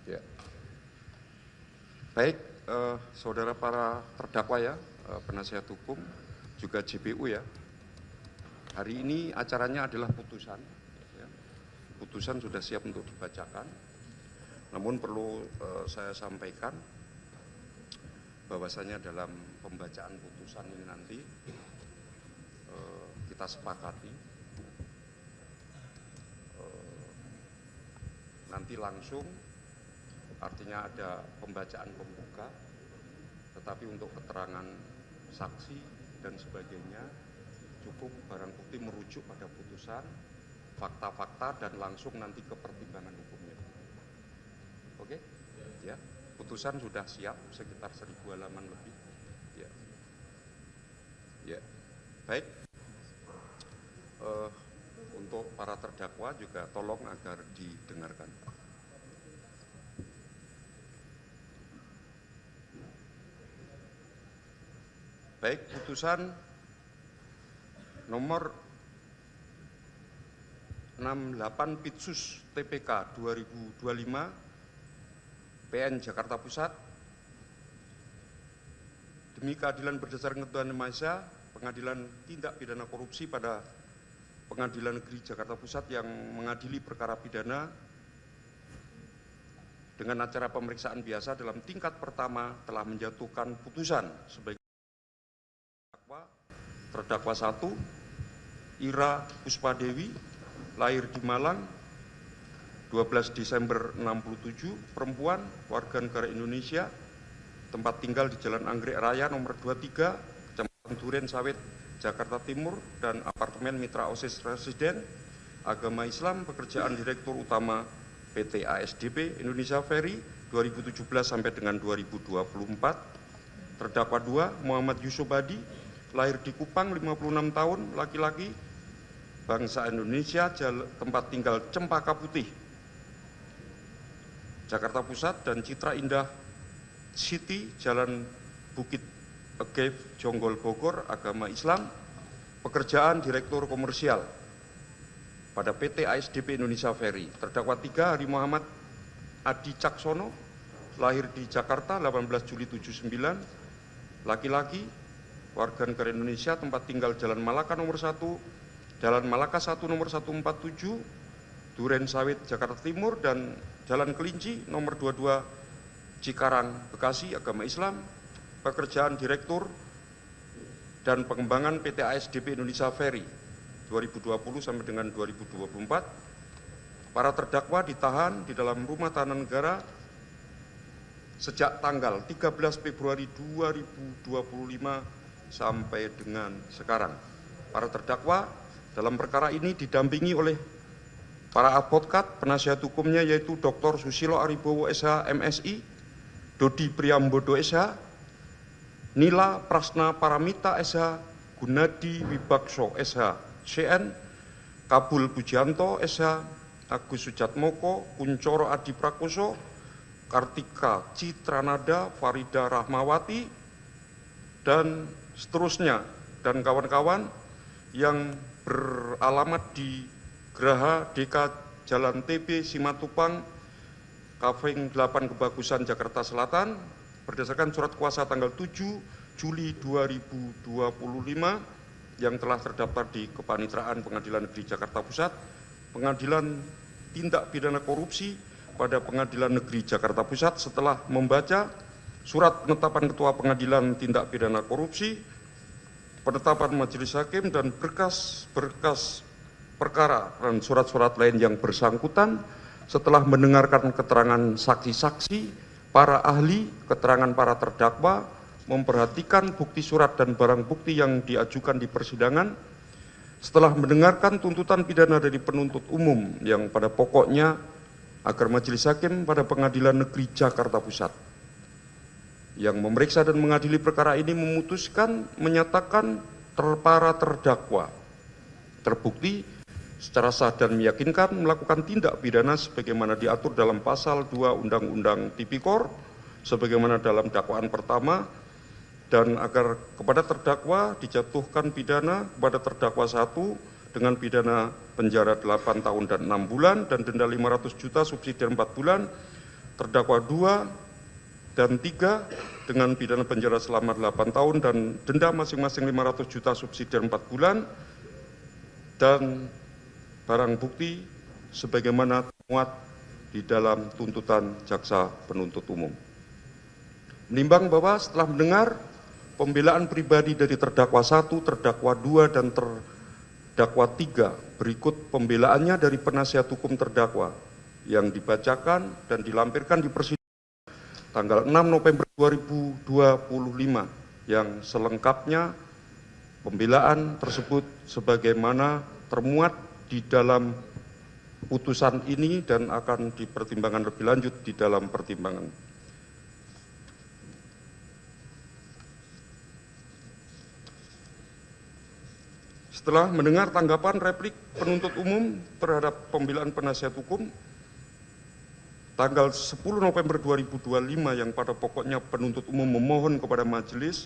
Ya. Baik, saudara para terdakwa ya, penasihat hukum, juga JPU ya. Hari ini acaranya adalah putusan. Ya. Putusan sudah siap untuk dibacakan. Namun perlu saya sampaikan bahwasanya dalam pembacaan putusan ini nanti kita sepakati nanti langsung, artinya ada pembacaan pembuka, tetapi untuk keterangan saksi dan sebagainya cukup barang bukti merujuk pada putusan, fakta-fakta, dan langsung nanti ke pertimbangan hukumnya. Oke? Ya, putusan sudah siap sekitar 1000 halaman lebih. Ya, ya. Baik. Untuk para terdakwa juga tolong agar didengarkan. Baik, putusan nomor 68 Pitsus TPK 2025 PN Jakarta Pusat demi keadilan berdasarkan ketentuan Yang Maha Esa, Pengadilan Tindak Pidana Korupsi pada Pengadilan Negeri Jakarta Pusat yang mengadili perkara pidana dengan acara pemeriksaan biasa dalam tingkat pertama telah menjatuhkan putusan sebagai terdakwa 1 Ira Puspadewi, lahir di Malang 12 Desember 67, perempuan, warga negara Indonesia, tempat tinggal di Jalan Anggrek Raya nomor 23, Kecamatan Duren Sawit, Jakarta Timur, dan apartemen Mitra OSIS Residen, agama Islam, pekerjaan Direktur Utama PT ASDP Indonesia Ferry 2017 sampai dengan 2024. Terdakwa 2 Muhammad Yusuf Hadi, lahir di Kupang 56 tahun, laki-laki, bangsa Indonesia, tempat tinggal Cempaka Putih, Jakarta Pusat, dan Citra Indah City, Jalan Bukit Egev, Jonggol, Bogor, agama Islam, pekerjaan Direktur Komersial pada PT ASDP Indonesia Ferry. Terdakwa 3 Hari Muhammad Adi Caksono, lahir di Jakarta 18 Juli 79, laki-laki, warga negara Indonesia, tempat tinggal Jalan Malaka nomor 1, Jalan Malaka 1 nomor 147, Duren Sawit, Jakarta Timur, dan Jalan Kelinci nomor 22, Cikarang, Bekasi, agama Islam, pekerjaan Direktur dan Pengembangan PT ASDP Indonesia Ferry 2020 sampai dengan 2024. Para terdakwa ditahan di dalam rumah tahanan negara sejak tanggal 13 Februari 2025 sampai dengan sekarang. Para terdakwa dalam perkara ini didampingi oleh para advokat penasihat hukumnya, yaitu Dr. Susilo Aribowo SH MSI, Dodi Priambodo SH, Nila Prasna Paramita SH, Gunadi Wibakso SH CN, Kabul Pujianto SH, Agus Sujatmoko, Kuncoro Adi Prakoso, Kartika Citranada, Farida Rahmawati, dan seterusnya, dan kawan-kawan yang beralamat di Geraha Deka Jalan TB Simatupang, Kaving 8 Kebagusan, Jakarta Selatan, berdasarkan surat kuasa tanggal 7 Juli 2025 yang telah terdaftar di Kepanitraan Pengadilan Negeri Jakarta Pusat, Pengadilan Tindak Pidana Korupsi pada Pengadilan Negeri Jakarta Pusat setelah membaca surat penetapan Ketua Pengadilan Tindak Pidana Korupsi, penetapan Majelis Hakim, dan berkas-berkas perkara dan surat-surat lain yang bersangkutan, setelah mendengarkan keterangan saksi-saksi, para ahli, keterangan para terdakwa, memperhatikan bukti surat dan barang bukti yang diajukan di persidangan, setelah mendengarkan tuntutan pidana dari penuntut umum yang pada pokoknya agar Majelis Hakim pada Pengadilan Negeri Jakarta Pusat yang memeriksa dan mengadili perkara ini memutuskan menyatakan para terdakwa terbukti secara sah dan meyakinkan melakukan tindak pidana sebagaimana diatur dalam pasal 2 Undang-Undang Tipikor sebagaimana dalam dakwaan pertama, dan agar kepada terdakwa dijatuhkan pidana kepada terdakwa 1 dengan pidana penjara 8 tahun dan 6 bulan dan denda 500 juta subsidi 4 bulan, terdakwa 2 dan 3 dengan pidana penjara selama 8 tahun dan denda masing-masing 500 juta subsidi 4 bulan, dan barang bukti sebagaimana termuat di dalam tuntutan jaksa penuntut umum. Menimbang bahwa setelah mendengar pembelaan pribadi dari terdakwa 1, terdakwa 2, dan terdakwa 3, berikut pembelaannya dari penasihat hukum terdakwa yang dibacakan dan dilampirkan di persidangan tanggal 6 November 2025 yang selengkapnya pembelaan tersebut sebagaimana termuat di dalam putusan ini dan akan dipertimbangkan lebih lanjut di dalam pertimbangan. Setelah mendengar tanggapan replik penuntut umum terhadap pembelaan penasihat hukum, tanggal 10 November 2025 yang pada pokoknya penuntut umum memohon kepada majelis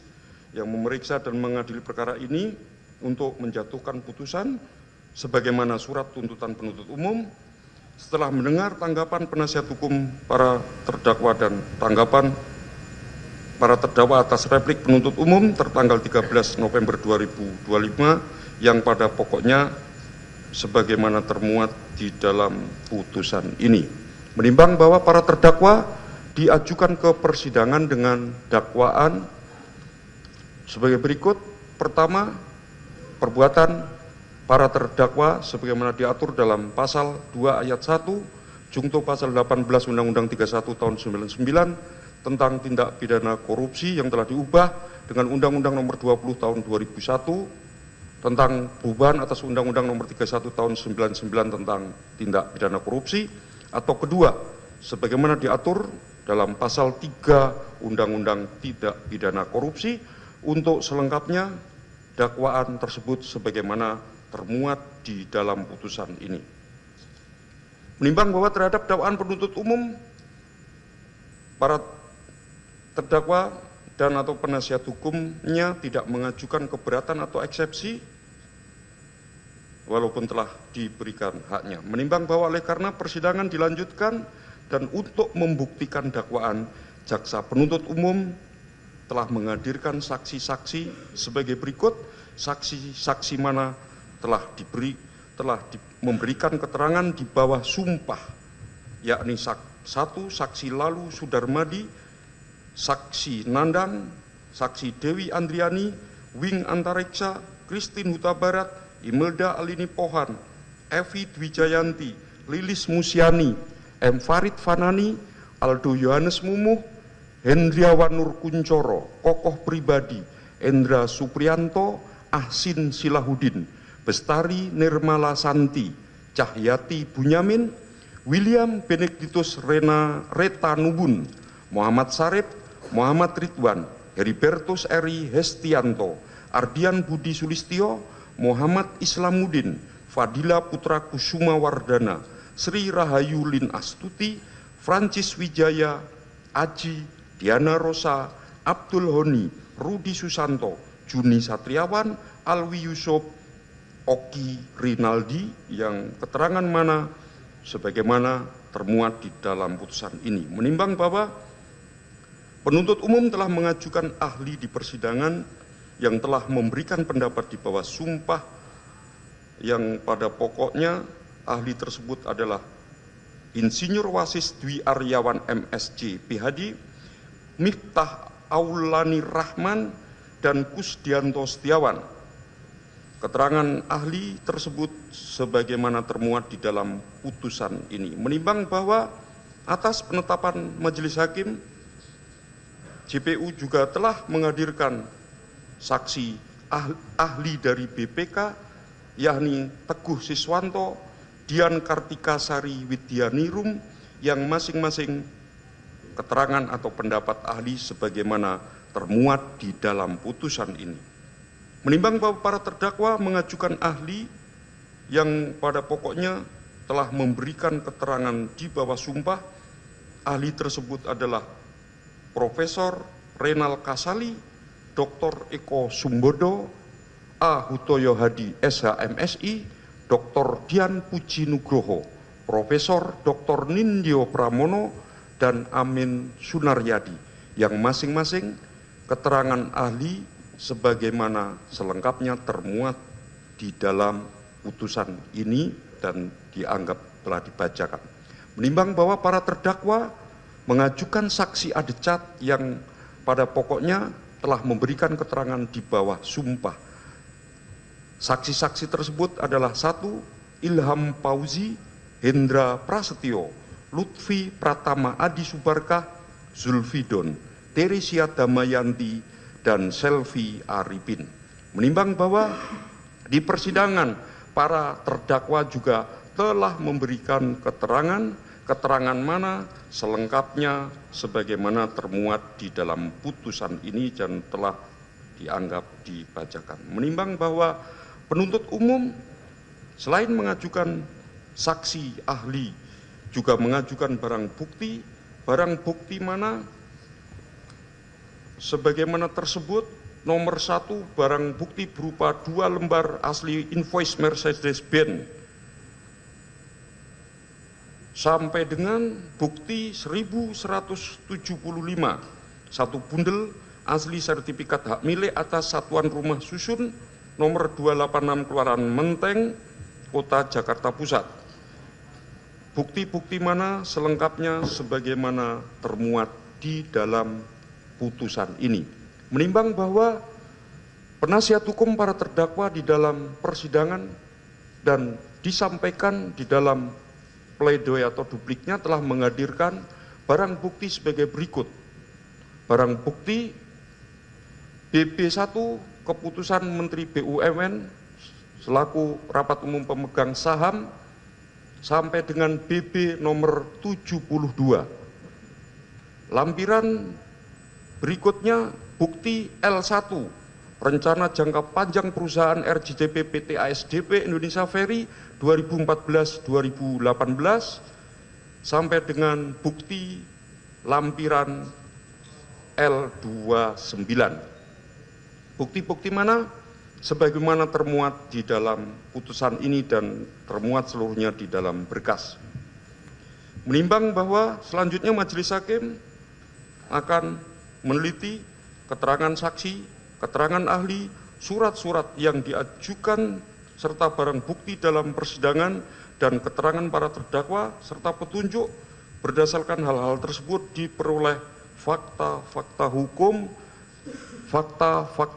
yang memeriksa dan mengadili perkara ini untuk menjatuhkan putusan sebagaimana surat tuntutan penuntut umum. Setelah mendengar tanggapan penasihat hukum para terdakwa dan tanggapan para terdakwa atas replik penuntut umum tertanggal 13 November 2025 yang pada pokoknya sebagaimana termuat di dalam putusan ini. Menimbang bahwa para terdakwa diajukan ke persidangan dengan dakwaan sebagai berikut. Pertama, perbuatan para terdakwa sebagaimana diatur dalam pasal 2 ayat 1 jungto pasal 18 Undang-Undang 31 tahun 99 tentang tindak pidana korupsi yang telah diubah dengan Undang-Undang nomor 20 tahun 2001 tentang perubahan atas Undang-Undang nomor 31 tahun 99 tentang tindak pidana korupsi, atau kedua, sebagaimana diatur dalam pasal 3 Undang-Undang Tindak Pidana Korupsi. Untuk selengkapnya dakwaan tersebut sebagaimana termuat di dalam putusan ini. Menimbang bahwa terhadap dakwaan penuntut umum para terdakwa dan atau penasihat hukumnya tidak mengajukan keberatan atau eksepsi walaupun telah diberikan haknya. Menimbang bahwa oleh karena persidangan dilanjutkan dan untuk membuktikan dakwaan, jaksa penuntut umum telah menghadirkan saksi-saksi sebagai berikut. Saksi-saksi mana telah memberikan keterangan di bawah sumpah, yakni 1 saksi Lalu Sudarmadi, saksi Nandang, saksi Dewi Andriani, Wing Antareksa, Christine Huta Barat, Imelda Alini Pohan, Evi Dwijayanti, Lilis Musiani, M. Farid Fanani, Aldo Yohanes Mumuh, Hendriawan Nur Kuncoro, Kokoh Pribadi, Endra Suprianto, Ahsin Silahudin, Bestari Nirmala Santi, Cahyati Bunyamin, William Benedictus Reta Nubun, Muhammad Sarip, Muhammad Ridwan, Heribertus Eri Hestianto, Ardian Budi Sulistyo, Muhammad Islamuddin, Fadila Putra Kusuma Wardana, Sri Rahayu Lin Astuti, Francis Wijaya, Aji, Diana Rosa, Abdul Honi, Rudi Susanto, Juni Satriawan, Alwi Yusuf, Oki Rinaldi, yang keterangan mana sebagaimana termuat di dalam putusan ini. Menimbang bahwa penuntut umum telah mengajukan ahli di persidangan yang telah memberikan pendapat di bawah sumpah yang pada pokoknya ahli tersebut adalah Insinyur Wasis Dwi Aryawan MSc PhD, Miftah Aulani Rahman, dan Kusdianto Setiawan. Keterangan ahli tersebut sebagaimana termuat di dalam putusan ini. Menimbang bahwa atas penetapan majelis hakim, JPU juga telah menghadirkan saksi ahli dari BPK, yakni Teguh Siswanto, Dian Kartika Sari Widyanirum, yang masing-masing keterangan atau pendapat ahli sebagaimana termuat di dalam putusan ini. Menimbang bahwa para terdakwa mengajukan ahli yang pada pokoknya telah memberikan keterangan di bawah sumpah, ahli tersebut adalah Profesor Renal Kasali, Dr. Eko Sumbodo, A. Hutoyo Hadi, SHMSI, Dr. Dian Puji Nugroho, Profesor Dr. Nindyo Pramono, dan Amin Sunaryadi, yang masing-masing keterangan ahli sebagaimana selengkapnya termuat di dalam putusan ini dan dianggap telah dibacakan. Menimbang bahwa para terdakwa mengajukan saksi adecat yang pada pokoknya telah memberikan keterangan di bawah sumpah. Saksi-saksi tersebut adalah 1. Ilham Fauzi, Hendra Prasetyo, Lutfi Pratama Adi Subarkah, Zulfidon, Teresia Damayanti, dan Selvi Arifin. Menimbang bahwa di persidangan para terdakwa juga telah memberikan keterangan mana selengkapnya sebagaimana termuat di dalam putusan ini dan telah dianggap dibacakan. Menimbang bahwa penuntut umum selain mengajukan saksi ahli juga mengajukan barang bukti mana sebagaimana tersebut. Nomor 1, barang bukti berupa 2 lembar asli invoice Mercedes-Benz sampai dengan bukti 1175, 1 bundel asli sertifikat hak milik atas satuan rumah susun nomor 286 Kelurahan Menteng, Kota Jakarta Pusat. Bukti-bukti mana selengkapnya sebagaimana termuat di dalam putusan ini. Menimbang bahwa penasihat hukum para terdakwa di dalam persidangan dan disampaikan di dalam pledoi atau dupliknya telah menghadirkan barang bukti sebagai berikut. Barang bukti BB1 keputusan Menteri BUMN selaku rapat umum pemegang saham sampai dengan BB nomor 72. Lampiran berikutnya bukti L1 rencana jangka panjang perusahaan RJDP PT ASDP Indonesia Ferry 2014-2018 sampai dengan bukti lampiran L29. Bukti-bukti mana sebagaimana termuat di dalam putusan ini dan termuat seluruhnya di dalam berkas. Menimbang bahwa selanjutnya majelis hakim akan meneliti keterangan saksi, keterangan ahli, surat-surat yang diajukan serta barang bukti dalam persidangan dan keterangan para terdakwa serta petunjuk. Berdasarkan hal-hal tersebut diperoleh fakta-fakta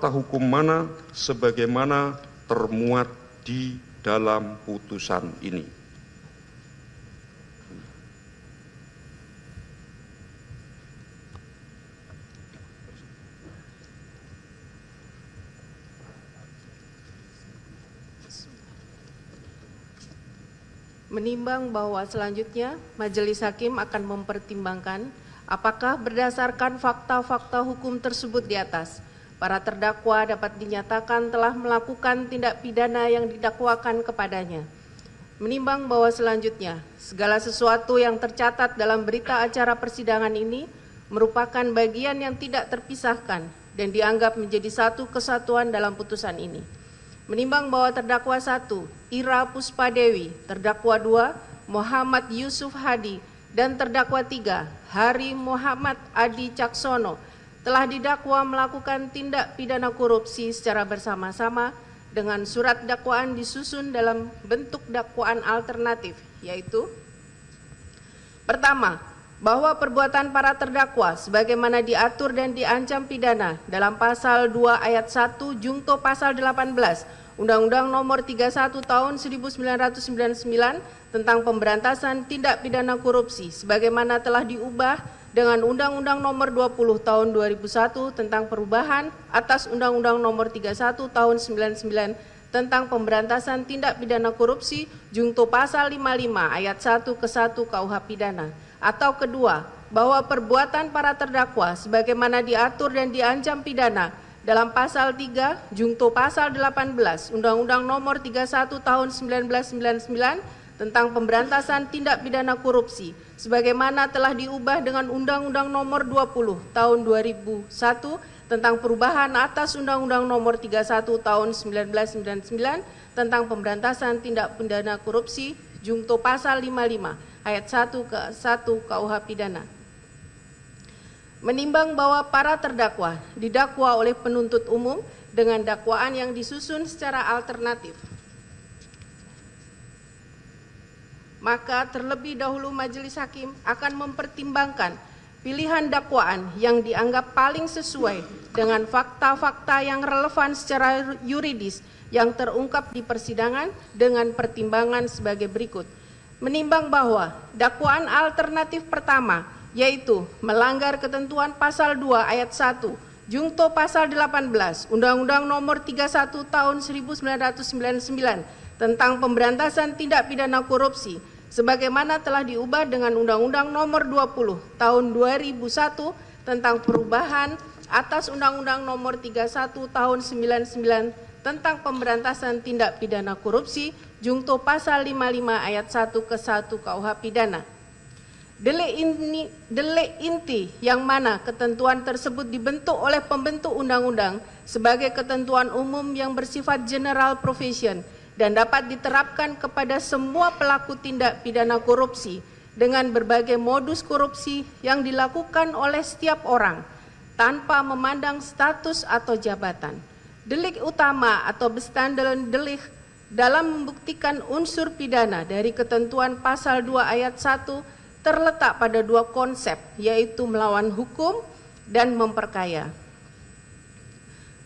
hukum mana sebagaimana termuat di dalam putusan ini. Menimbang bahwa selanjutnya majelis hakim akan mempertimbangkan apakah berdasarkan fakta-fakta hukum tersebut di atas, para terdakwa dapat dinyatakan telah melakukan tindak pidana yang didakwakan kepadanya. Menimbang bahwa selanjutnya segala sesuatu yang tercatat dalam berita acara persidangan ini merupakan bagian yang tidak terpisahkan dan dianggap menjadi satu kesatuan dalam putusan ini. Menimbang bahwa terdakwa 1, Ira Puspadewi, terdakwa 2, Muhammad Yusuf Hadi, dan terdakwa 3, Hari Muhammad Adi Caksono, telah didakwa melakukan tindak pidana korupsi secara bersama-sama dengan surat dakwaan disusun dalam bentuk dakwaan alternatif, yaitu: pertama, bahwa perbuatan para terdakwa sebagaimana diatur dan diancam pidana dalam pasal 2 ayat 1 jungto pasal 18 Undang-Undang Nomor 31 Tahun 1999 tentang pemberantasan tindak pidana korupsi sebagaimana telah diubah dengan Undang-Undang Nomor 20 Tahun 2001 tentang perubahan atas Undang-Undang Nomor 31 Tahun 99 tentang pemberantasan tindak pidana korupsi jungto pasal 55 ayat 1 ke 1 KUH pidana. Atau kedua, bahwa perbuatan para terdakwa sebagaimana diatur dan diancam pidana dalam pasal 3 jungto pasal 18 Undang-Undang Nomor 31 Tahun 1999 tentang pemberantasan tindak pidana korupsi sebagaimana telah diubah dengan Undang-Undang Nomor 20 Tahun 2001 tentang perubahan atas Undang-Undang Nomor 31 Tahun 1999 tentang pemberantasan tindak pidana korupsi jungto pasal 55 ayat 1 ke 1 KUH pidana. Menimbang bahwa para terdakwa didakwa oleh penuntut umum dengan dakwaan yang disusun secara alternatif, maka terlebih dahulu majelis hakim akan mempertimbangkan pilihan dakwaan yang dianggap paling sesuai dengan fakta-fakta yang relevan secara yuridis yang terungkap di persidangan dengan pertimbangan sebagai berikut. Menimbang bahwa dakwaan alternatif pertama, yaitu melanggar ketentuan pasal 2 ayat 1 Jungto pasal 18 Undang-Undang Nomor 31 Tahun 1999 tentang pemberantasan tindak pidana korupsi sebagaimana telah diubah dengan Undang-Undang Nomor 20 Tahun 2001 tentang perubahan atas Undang-Undang Nomor 31 Tahun 99 tentang pemberantasan tindak pidana korupsi Jungto pasal 55 ayat 1 ke 1 KUH pidana. Delik inti yang mana ketentuan tersebut dibentuk oleh pembentuk undang-undang sebagai ketentuan umum yang bersifat general provision dan dapat diterapkan kepada semua pelaku tindak pidana korupsi dengan berbagai modus korupsi yang dilakukan oleh setiap orang tanpa memandang status atau jabatan. Delik utama atau bestandalan delik dalam membuktikan unsur pidana dari ketentuan pasal 2 ayat 1 terletak pada dua konsep, yaitu melawan hukum dan memperkaya.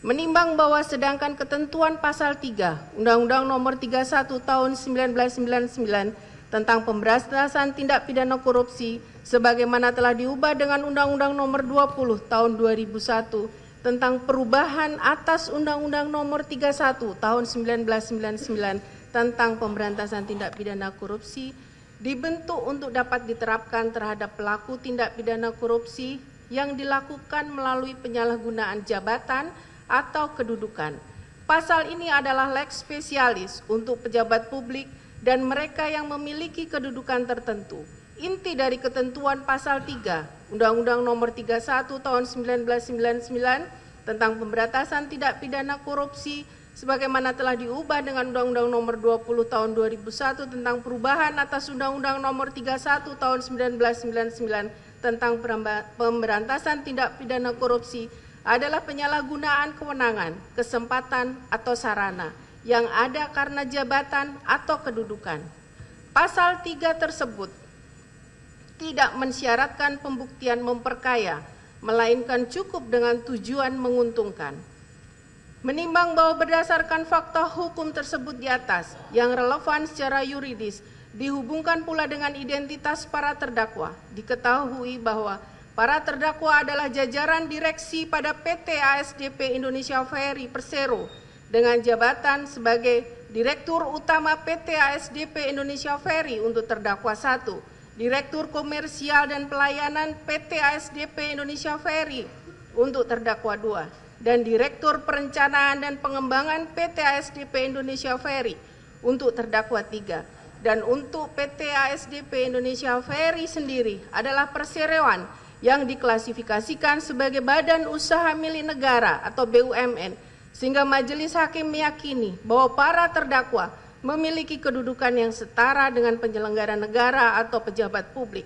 Menimbang bahwa sedangkan ketentuan pasal 3 Undang-Undang Nomor 31 Tahun 1999 tentang pemberantasan tindak pidana korupsi sebagaimana telah diubah dengan Undang-Undang Nomor 20 Tahun 2001 tentang perubahan atas Undang-Undang Nomor 31 Tahun 1999 tentang pemberantasan tindak pidana korupsi dibentuk untuk dapat diterapkan terhadap pelaku tindak pidana korupsi yang dilakukan melalui penyalahgunaan jabatan atau kedudukan. Pasal ini adalah lex specialis untuk pejabat publik dan mereka yang memiliki kedudukan tertentu. Inti dari ketentuan pasal 3 Undang-Undang Nomor 31 Tahun 1999 tentang pemberantasan tindak pidana korupsi sebagaimana telah diubah dengan Undang-Undang Nomor 20 Tahun 2001 tentang perubahan atas Undang-Undang Nomor 31 Tahun 1999 tentang pemberantasan tindak pidana korupsi adalah penyalahgunaan kewenangan, kesempatan atau sarana yang ada karena jabatan atau kedudukan. Pasal 3 tersebut tidak mensyaratkan pembuktian memperkaya, melainkan cukup dengan tujuan menguntungkan. Menimbang bahwa berdasarkan fakta hukum tersebut di atas yang relevan secara yuridis dihubungkan pula dengan identitas para terdakwa, diketahui bahwa para terdakwa adalah jajaran direksi pada PT ASDP Indonesia Ferry Persero dengan jabatan sebagai Direktur Utama PT ASDP Indonesia Ferry untuk terdakwa 1, Direktur Komersial dan Pelayanan PT ASDP Indonesia Ferry untuk terdakwa 2. Dan Direktur Perencanaan dan Pengembangan PT ASDP Indonesia Ferry untuk terdakwa 3. Dan untuk PT ASDP Indonesia Ferry sendiri adalah perseroan yang diklasifikasikan sebagai badan usaha milik negara atau BUMN, sehingga majelis hakim meyakini bahwa para terdakwa memiliki kedudukan yang setara dengan penyelenggara negara atau pejabat publik.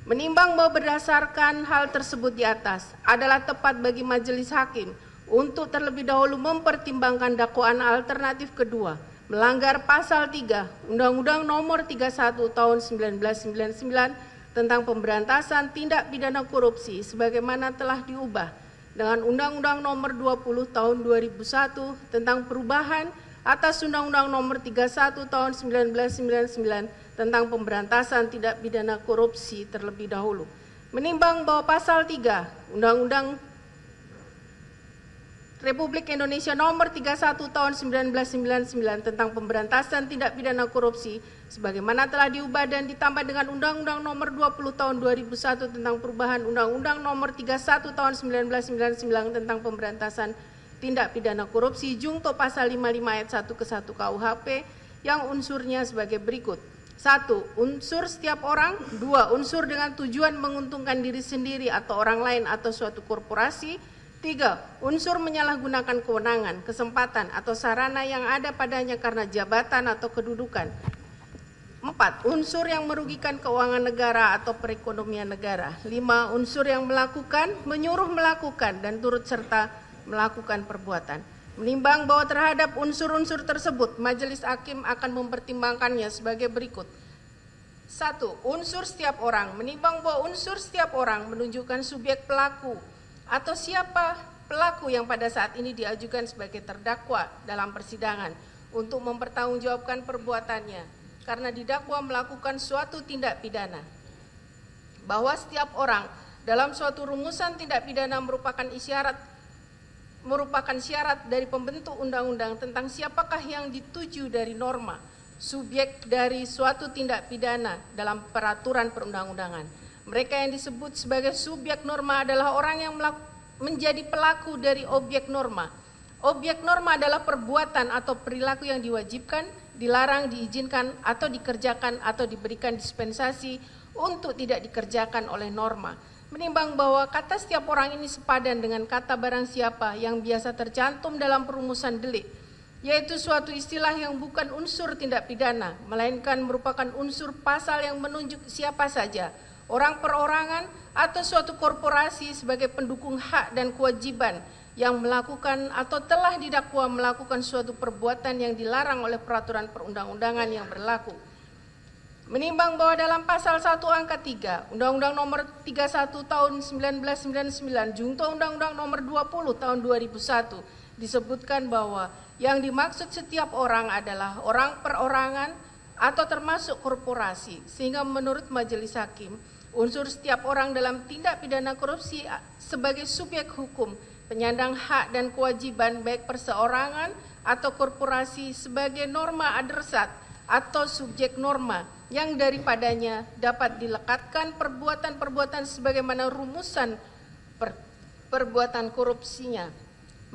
Menimbang bahwa berdasarkan hal tersebut di atas adalah tepat bagi majelis hakim untuk terlebih dahulu mempertimbangkan dakwaan alternatif kedua melanggar pasal 3 Undang-Undang Nomor 31 Tahun 1999 tentang pemberantasan tindak pidana korupsi sebagaimana telah diubah dengan Undang-Undang Nomor 20 Tahun 2001 tentang perubahan atas Undang-Undang Nomor 31 Tahun 1999 tentang pemberantasan tindak pidana korupsi terlebih dahulu. Menimbang bahwa pasal 3 Undang-Undang Republik Indonesia Nomor 31 Tahun 1999 tentang pemberantasan tindak pidana korupsi sebagaimana telah diubah dan ditambah dengan Undang-Undang Nomor 20 Tahun 2001 tentang perubahan Undang-Undang Nomor 31 Tahun 1999 tentang pemberantasan tindak pidana korupsi Jungto pasal 55 ayat 1 ke 1 KUHP yang unsurnya sebagai berikut. 1. Unsur setiap orang. 2. Unsur dengan tujuan menguntungkan diri sendiri atau orang lain atau suatu korporasi. 3. Unsur menyalahgunakan kewenangan, kesempatan atau sarana yang ada padanya karena jabatan atau kedudukan. 4. Unsur yang merugikan keuangan negara atau perekonomian negara. 5. Unsur yang melakukan, menyuruh melakukan, dan turut serta melakukan perbuatan. Menimbang bahwa terhadap unsur-unsur tersebut, Majelis Hakim akan mempertimbangkannya sebagai berikut. 1. Unsur setiap orang. Menimbang bahwa unsur setiap orang menunjukkan subjek pelaku atau siapa pelaku yang pada saat ini diajukan sebagai terdakwa dalam persidangan untuk mempertanggungjawabkan perbuatannya karena didakwa melakukan suatu tindak pidana. Bahwa setiap orang dalam suatu rumusan tindak pidana merupakan syarat dari pembentuk undang-undang tentang siapakah yang dituju dari norma subjek dari suatu tindak pidana dalam peraturan perundang-undangan. Mereka yang disebut sebagai subjek norma adalah orang yang menjadi pelaku dari objek norma. Objek norma adalah perbuatan atau perilaku yang diwajibkan, dilarang, diizinkan, atau dikerjakan atau diberikan dispensasi untuk tidak dikerjakan oleh norma. Menimbang bahwa kata setiap orang ini sepadan dengan kata barang siapa yang biasa tercantum dalam perumusan delik, yaitu suatu istilah yang bukan unsur tindak pidana, melainkan merupakan unsur pasal yang menunjuk siapa saja, orang perorangan atau suatu korporasi sebagai pendukung hak dan kewajiban yang melakukan atau telah didakwa melakukan suatu perbuatan yang dilarang oleh peraturan perundang-undangan yang berlaku. Menimbang bahwa dalam pasal 1 angka 3 Undang-Undang Nomor 31 Tahun 1999 junto Undang-Undang Nomor 20 Tahun 2001 disebutkan bahwa yang dimaksud setiap orang adalah orang perorangan atau termasuk korporasi, sehingga menurut Majelis Hakim unsur setiap orang dalam tindak pidana korupsi sebagai subjek hukum penyandang hak dan kewajiban baik perseorangan atau korporasi sebagai norma adresat atau subjek norma yang daripadanya dapat dilekatkan perbuatan-perbuatan sebagaimana rumusan perbuatan korupsinya.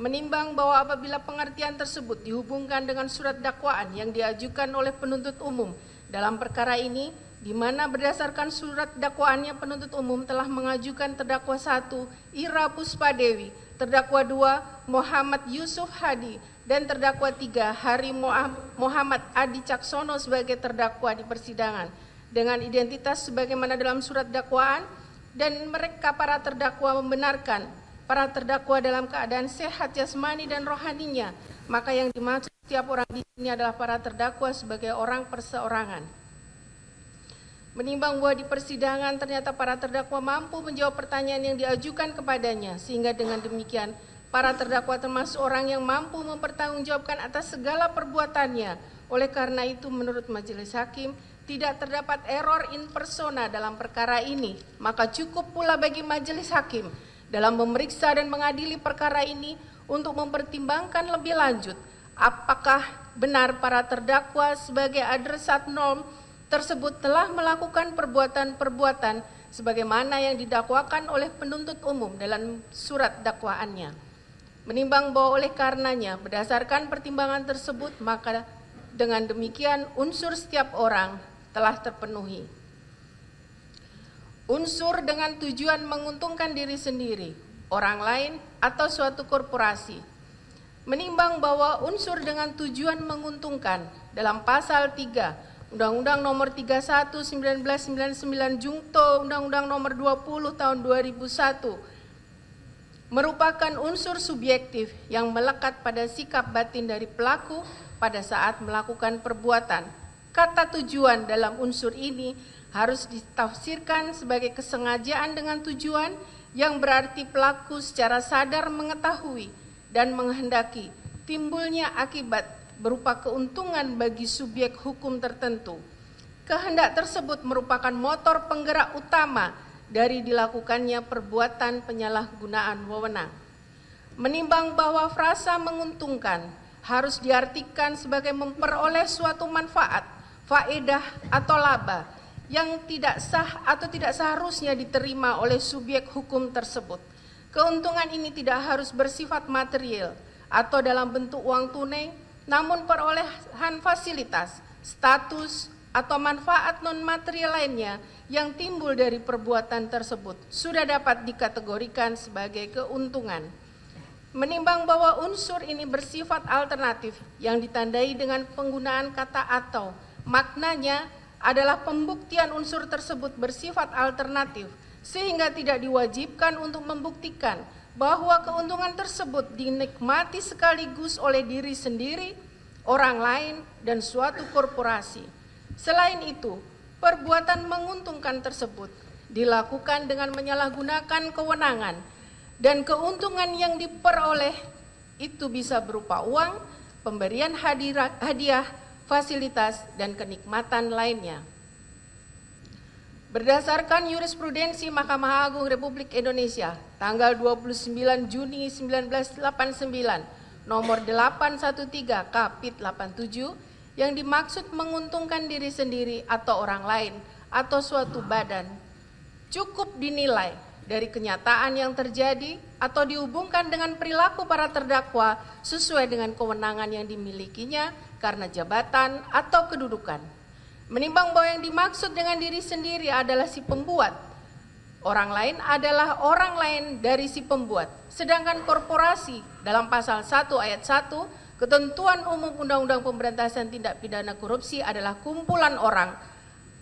Menimbang bahwa apabila pengertian tersebut dihubungkan dengan surat dakwaan yang diajukan oleh penuntut umum dalam perkara ini, di mana berdasarkan surat dakwaannya penuntut umum telah mengajukan terdakwa 1 Ira Puspadewi, terdakwa 2 Muhammad Yusuf Hadi, dan terdakwa 3 Hari Muhammad Adi Caksono sebagai terdakwa di persidangan dengan identitas sebagaimana dalam surat dakwaan, dan mereka para terdakwa membenarkan para terdakwa dalam keadaan sehat jasmani dan rohaninya, maka yang dimaksud setiap orang di sini adalah para terdakwa sebagai orang perseorangan. Menimbang bahwa di persidangan ternyata para terdakwa mampu menjawab pertanyaan yang diajukan kepadanya, sehingga dengan demikian para terdakwa termasuk orang yang mampu mempertanggungjawabkan atas segala perbuatannya. Oleh karena itu menurut Majelis Hakim tidak terdapat error in persona dalam perkara ini, maka cukup pula bagi Majelis Hakim dalam memeriksa dan mengadili perkara ini untuk mempertimbangkan lebih lanjut apakah benar para terdakwa sebagai adresat norm tersebut telah melakukan perbuatan-perbuatan sebagaimana yang didakwakan oleh penuntut umum dalam surat dakwaannya. Menimbang bahwa oleh karenanya berdasarkan pertimbangan tersebut, maka dengan demikian unsur setiap orang telah terpenuhi. Unsur dengan tujuan menguntungkan diri sendiri, orang lain, atau suatu korporasi. Menimbang bahwa unsur dengan tujuan menguntungkan dalam pasal 3 Undang-Undang Nomor 31 1999 junto Undang-Undang Nomor 20 Tahun 2001 merupakan unsur subjektif yang melekat pada sikap batin dari pelaku pada saat melakukan perbuatan. Kata tujuan dalam unsur ini harus ditafsirkan sebagai kesengajaan dengan tujuan yang berarti pelaku secara sadar mengetahui dan menghendaki timbulnya akibat berupa keuntungan bagi subjek hukum tertentu. Kehendak tersebut merupakan motor penggerak utama dari dilakukannya perbuatan penyalahgunaan wewenang. Menimbang bahwa frasa menguntungkan harus diartikan sebagai memperoleh suatu manfaat, faedah atau laba yang tidak sah atau tidak seharusnya diterima oleh subjek hukum tersebut. Keuntungan ini tidak harus bersifat material atau dalam bentuk uang tunai, namun perolehan fasilitas, status, atau manfaat non-material lainnya yang timbul dari perbuatan tersebut sudah dapat dikategorikan sebagai keuntungan. Menimbang bahwa unsur ini bersifat alternatif yang ditandai dengan penggunaan kata atau, maknanya adalah pembuktian unsur tersebut bersifat alternatif sehingga tidak diwajibkan untuk membuktikan bahwa keuntungan tersebut dinikmati sekaligus oleh diri sendiri, orang lain, dan suatu korporasi. Selain itu, perbuatan menguntungkan tersebut dilakukan dengan menyalahgunakan kewenangan dan keuntungan yang diperoleh itu bisa berupa uang, pemberian hadiah, fasilitas, dan kenikmatan lainnya. Berdasarkan jurisprudensi Mahkamah Agung Republik Indonesia tanggal 29 Juni 1989 nomor 813 Kapit 87, yang dimaksud menguntungkan diri sendiri atau orang lain atau suatu badan cukup dinilai dari kenyataan yang terjadi atau dihubungkan dengan perilaku para terdakwa sesuai dengan kewenangan yang dimilikinya karena jabatan atau kedudukan. Menimbang bahwa yang dimaksud dengan diri sendiri adalah si pembuat, orang lain adalah orang lain dari si pembuat. Sedangkan korporasi dalam pasal 1 ayat 1 ketentuan umum Undang-Undang Pemberantasan Tindak Pidana Korupsi adalah kumpulan orang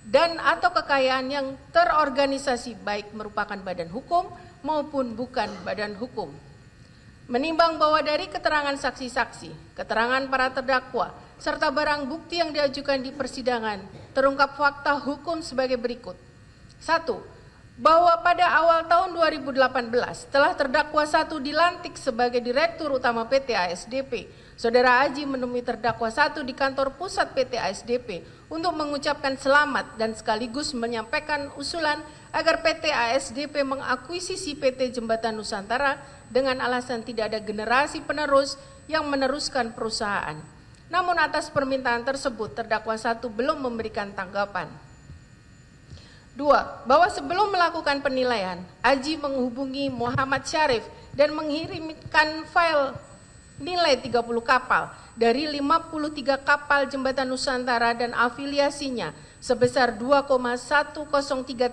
dan atau kekayaan yang terorganisasi baik merupakan badan hukum maupun bukan badan hukum. Menimbang bahwa dari keterangan saksi-saksi, keterangan para terdakwa, serta barang bukti yang diajukan di persidangan, terungkap fakta hukum sebagai berikut. 1. Bahwa pada awal tahun 2018, telah terdakwa 1 dilantik sebagai Direktur Utama PT ASDP, Saudara Aji menemui terdakwa 1 di kantor pusat PT ASDP untuk mengucapkan selamat dan sekaligus menyampaikan usulan agar PT ASDP mengakuisisi PT Jembatan Nusantara dengan alasan tidak ada generasi penerus yang meneruskan perusahaan. Namun atas permintaan tersebut terdakwa 1 belum memberikan tanggapan. 2. Bahwa sebelum melakukan penilaian, Aji menghubungi Muhammad Syarif dan mengirimkan file nilai 30 kapal dari 53 kapal Jembatan Nusantara dan afiliasinya sebesar 2,103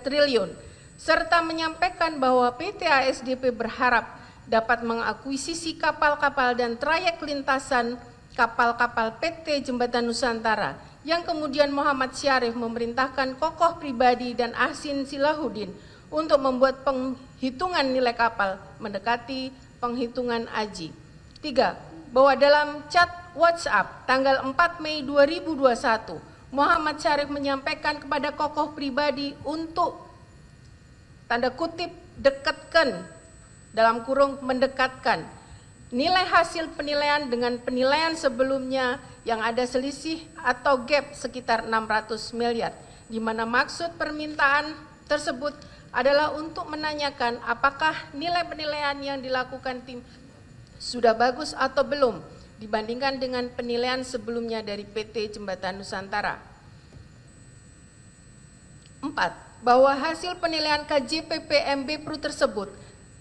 triliun, serta menyampaikan bahwa PT ASDP berharap dapat mengakuisisi kapal-kapal dan trayek lintasan kapal-kapal PT Jembatan Nusantara, yang kemudian Muhammad Syarif memerintahkan Kokoh pribadi dan Ahsin Silahuddin untuk membuat penghitungan nilai kapal mendekati penghitungan Aji. 3. Bahwa dalam chat WhatsApp tanggal 4 Mei 2021, Muhammad Syarif menyampaikan kepada Kokoh pribadi untuk tanda kutip dekatkan, dalam kurung mendekatkan, nilai hasil penilaian dengan penilaian sebelumnya yang ada selisih atau gap sekitar 600 miliar, di mana maksud permintaan tersebut adalah untuk menanyakan apakah nilai penilaian yang dilakukan tim sudah bagus atau belum dibandingkan dengan penilaian sebelumnya dari PT Jembatan Nusantara. 4. Bahwa hasil penilaian KJP PMB Pro tersebut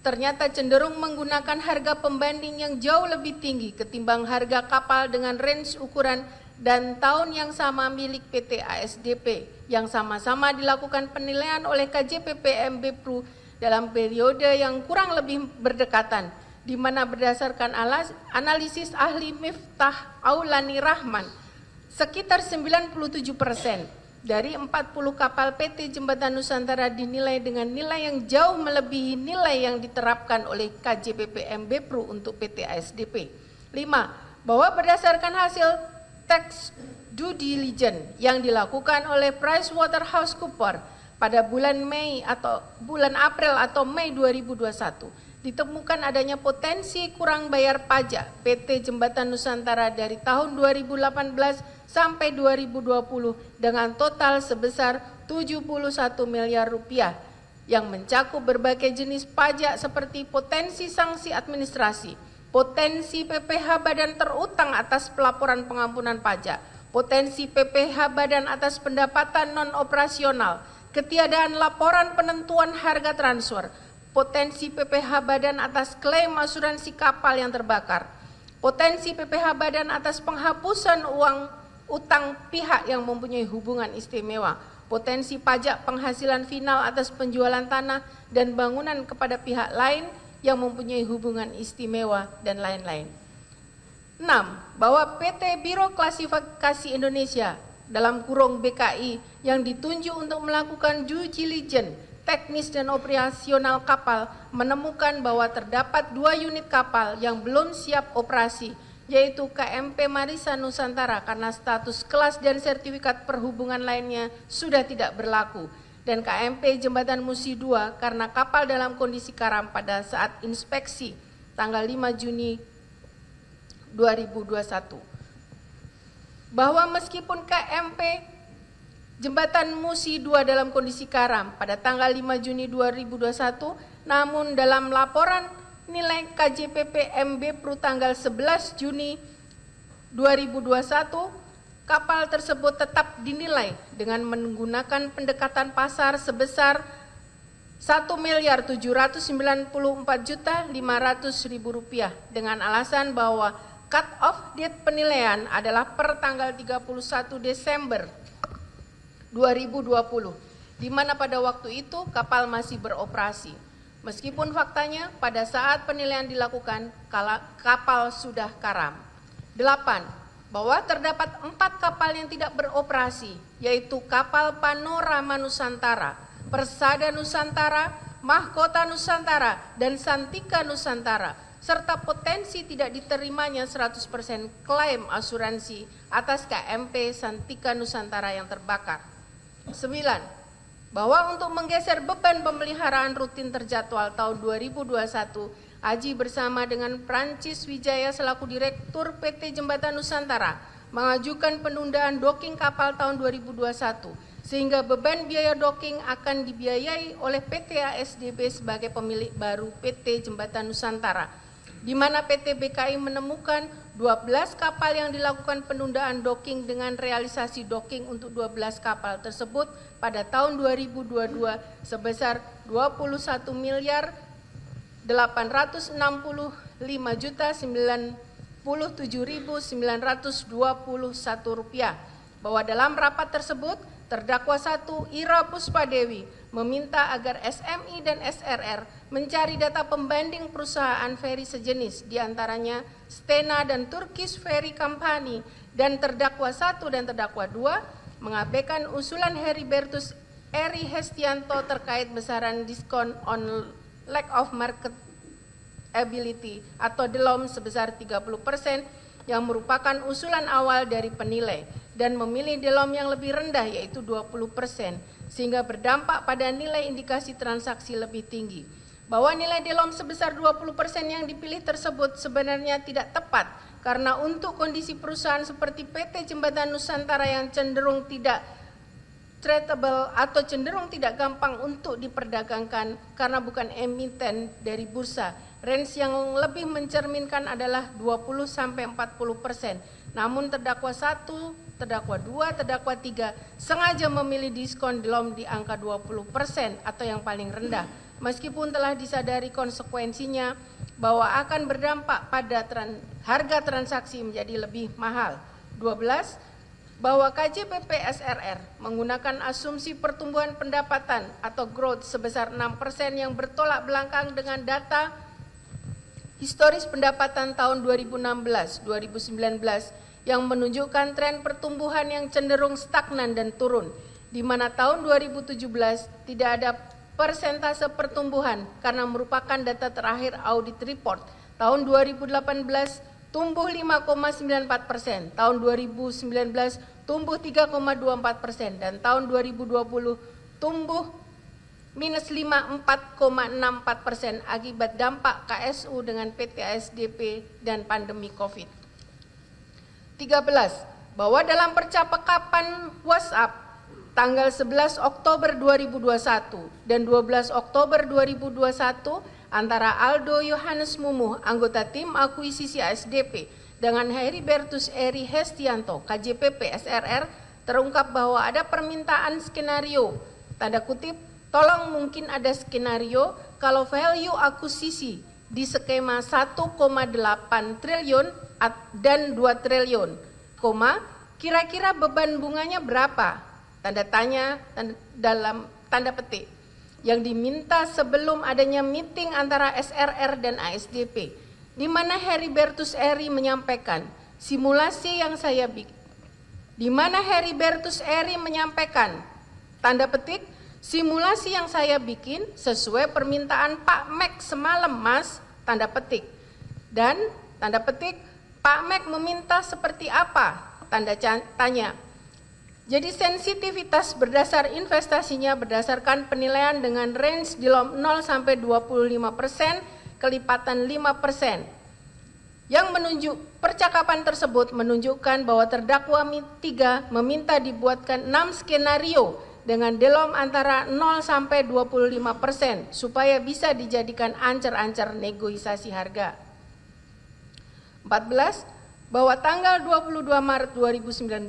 ternyata cenderung menggunakan harga pembanding yang jauh lebih tinggi ketimbang harga kapal dengan range ukuran dan tahun yang sama milik PT ASDP yang sama-sama dilakukan penilaian oleh KJP PMB Pro dalam periode yang kurang lebih berdekatan, di mana berdasarkan analisis ahli Miftah Aulani Rahman, sekitar 97% dari 40 kapal PT Jembatan Nusantara dinilai dengan nilai yang jauh melebihi nilai yang diterapkan oleh KJP PMB Pro untuk PT ASDP. 5. Bahwa berdasarkan hasil tax due diligence yang dilakukan oleh PricewaterhouseCoopers pada bulan April atau Mei 2021, ditemukan adanya potensi kurang bayar pajak PT Jembatan Nusantara dari tahun 2018 sampai 2020 dengan total sebesar 71 miliar rupiah yang mencakup berbagai jenis pajak seperti potensi sanksi administrasi, potensi PPh badan terutang atas pelaporan pengampunan pajak, potensi PPh badan atas pendapatan non-operasional, ketiadaan laporan penentuan harga transfer, potensi PPh badan atas klaim asuransi kapal yang terbakar, potensi PPh badan atas penghapusan utang pihak yang mempunyai hubungan istimewa, potensi pajak penghasilan final atas penjualan tanah dan bangunan kepada pihak lain yang mempunyai hubungan istimewa, dan lain-lain. 6. Bahwa PT Biro Klasifikasi Indonesia dalam kurung BKI yang ditunjuk untuk melakukan due diligence teknis dan operasional kapal menemukan bahwa terdapat 2 unit kapal yang belum siap operasi, yaitu KMP Marisa Nusantara karena status kelas dan sertifikat perhubungan lainnya sudah tidak berlaku, dan KMP Jembatan Musi II karena kapal dalam kondisi karam pada saat inspeksi tanggal 5 Juni 2021. Bahwa meskipun KMP Jembatan Musi II dalam kondisi karam pada tanggal 5 Juni 2021, namun dalam laporan nilai KJPP MB Pru tanggal 11 Juni 2021, kapal tersebut tetap dinilai dengan menggunakan pendekatan pasar sebesar Rp1.794.500.000 dengan alasan bahwa cut off date penilaian adalah per tanggal 31 Desember 2020, di mana pada waktu itu kapal masih beroperasi. Meskipun faktanya pada saat penilaian dilakukan kapal sudah karam. 8. Bahwa terdapat 4 kapal yang tidak beroperasi, yaitu kapal Panorama Nusantara, Persada Nusantara, Mahkota Nusantara, dan Santika Nusantara, serta potensi tidak diterimanya 100% klaim asuransi atas KMP Santika Nusantara yang terbakar. 9. Bahwa untuk menggeser beban pemeliharaan rutin terjadwal tahun 2021, Aji bersama dengan Prancis Wijaya selaku Direktur PT Jembatan Nusantara mengajukan penundaan docking kapal tahun 2021, sehingga beban biaya docking akan dibiayai oleh PT ASDP sebagai pemilik baru PT Jembatan Nusantara, di mana PT BKI menemukan 12 kapal yang dilakukan penundaan docking dengan realisasi docking untuk 12 kapal tersebut pada tahun 2022 sebesar Rp21.097.921, bahwa dalam rapat tersebut terdakwa 1 Ira Puspadewi meminta agar SMI dan SRR mencari data pembanding perusahaan ferry sejenis, diantaranya Stena dan Turkish Ferry Company, dan terdakwa 1 dan terdakwa 2 mengabaikan usulan Heribertus Eri Hestianto terkait besaran diskon on lack of marketability atau DELOM sebesar 30% yang merupakan usulan awal dari penilai, dan memilih DELOM yang lebih rendah yaitu 20%, sehingga berdampak pada nilai indikasi transaksi lebih tinggi. Bahwa nilai DELOM sebesar 20% yang dipilih tersebut sebenarnya tidak tepat, karena untuk kondisi perusahaan seperti PT Jembatan Nusantara yang cenderung tidak tradable atau cenderung tidak gampang untuk diperdagangkan karena bukan emiten dari bursa, range yang lebih mencerminkan adalah 20-40%. Namun terdakwa 1, terdakwa 2, terdakwa 3 sengaja memilih diskon DELOM di angka 20% atau yang paling rendah, meskipun telah disadari konsekuensinya bahwa akan berdampak pada harga transaksi menjadi lebih mahal. 12. Bahwa KJPP SRR menggunakan asumsi pertumbuhan pendapatan atau growth sebesar 6% yang bertolak belakang dengan data historis pendapatan tahun 2016-2019 yang menunjukkan tren pertumbuhan yang cenderung stagnan dan turun, di mana tahun 2017 tidak ada persentase pertumbuhan karena merupakan data terakhir audit report. Tahun 2018 tumbuh 5,94%, tahun 2019 tumbuh 3,24%, dan tahun 2020 tumbuh minus 4,64% akibat dampak KSU dengan PT ASDP dan pandemi COVID. 13. Bahwa dalam percakapan WhatsApp tanggal 11 Oktober 2021 dan 12 Oktober 2021 antara Aldo Yohanes Mumuh, anggota tim akuisisi ASDP, dengan Heribertus Eri Hestianto, KJPP SRR, terungkap bahwa ada permintaan skenario, tanda kutip, tolong mungkin ada skenario kalau value akuisisi di skema 1,8 triliun dan 2 triliun, kira-kira beban bunganya berapa? Tanda tanya dalam tanda petik. Yang diminta sebelum adanya meeting antara SRR dan ASDP, di mana Heribertus Eri menyampaikan simulasi yang saya di mana Heribertus Eri menyampaikan, tanda petik, simulasi yang saya bikin sesuai permintaan Pak Mek semalam Mas, tanda petik. Dan tanda petik, Pak Mek meminta seperti apa? Tanda tanya. Jadi sensitivitas berdasar investasinya berdasarkan penilaian dengan range di 0 sampai 25%, kelipatan 5%. Yang menunjuk percakapan tersebut menunjukkan bahwa terdakwa 3 meminta dibuatkan 6 skenario dengan delom antara 0 sampai 25% supaya bisa dijadikan ancer-ancer negosiasi harga. 14. Bahwa tanggal 22 Maret 2019,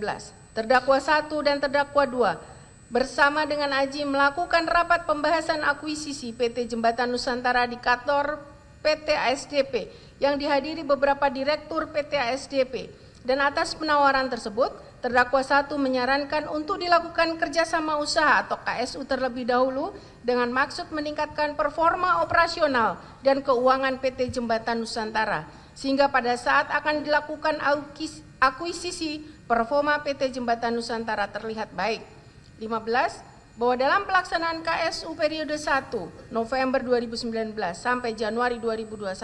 terdakwa 1 dan terdakwa 2 bersama dengan Aji melakukan rapat pembahasan akuisisi PT Jembatan Nusantara di kantor PT ASDP yang dihadiri beberapa direktur PT ASDP, dan atas penawaran tersebut, terdakwa 1 menyarankan untuk dilakukan kerjasama usaha atau KSU terlebih dahulu dengan maksud meningkatkan performa operasional dan keuangan PT Jembatan Nusantara, sehingga pada saat akan dilakukan akuisisi, performa PT Jembatan Nusantara terlihat baik. 15. Bahwa dalam pelaksanaan KSU periode 1 November 2019 sampai Januari 2021,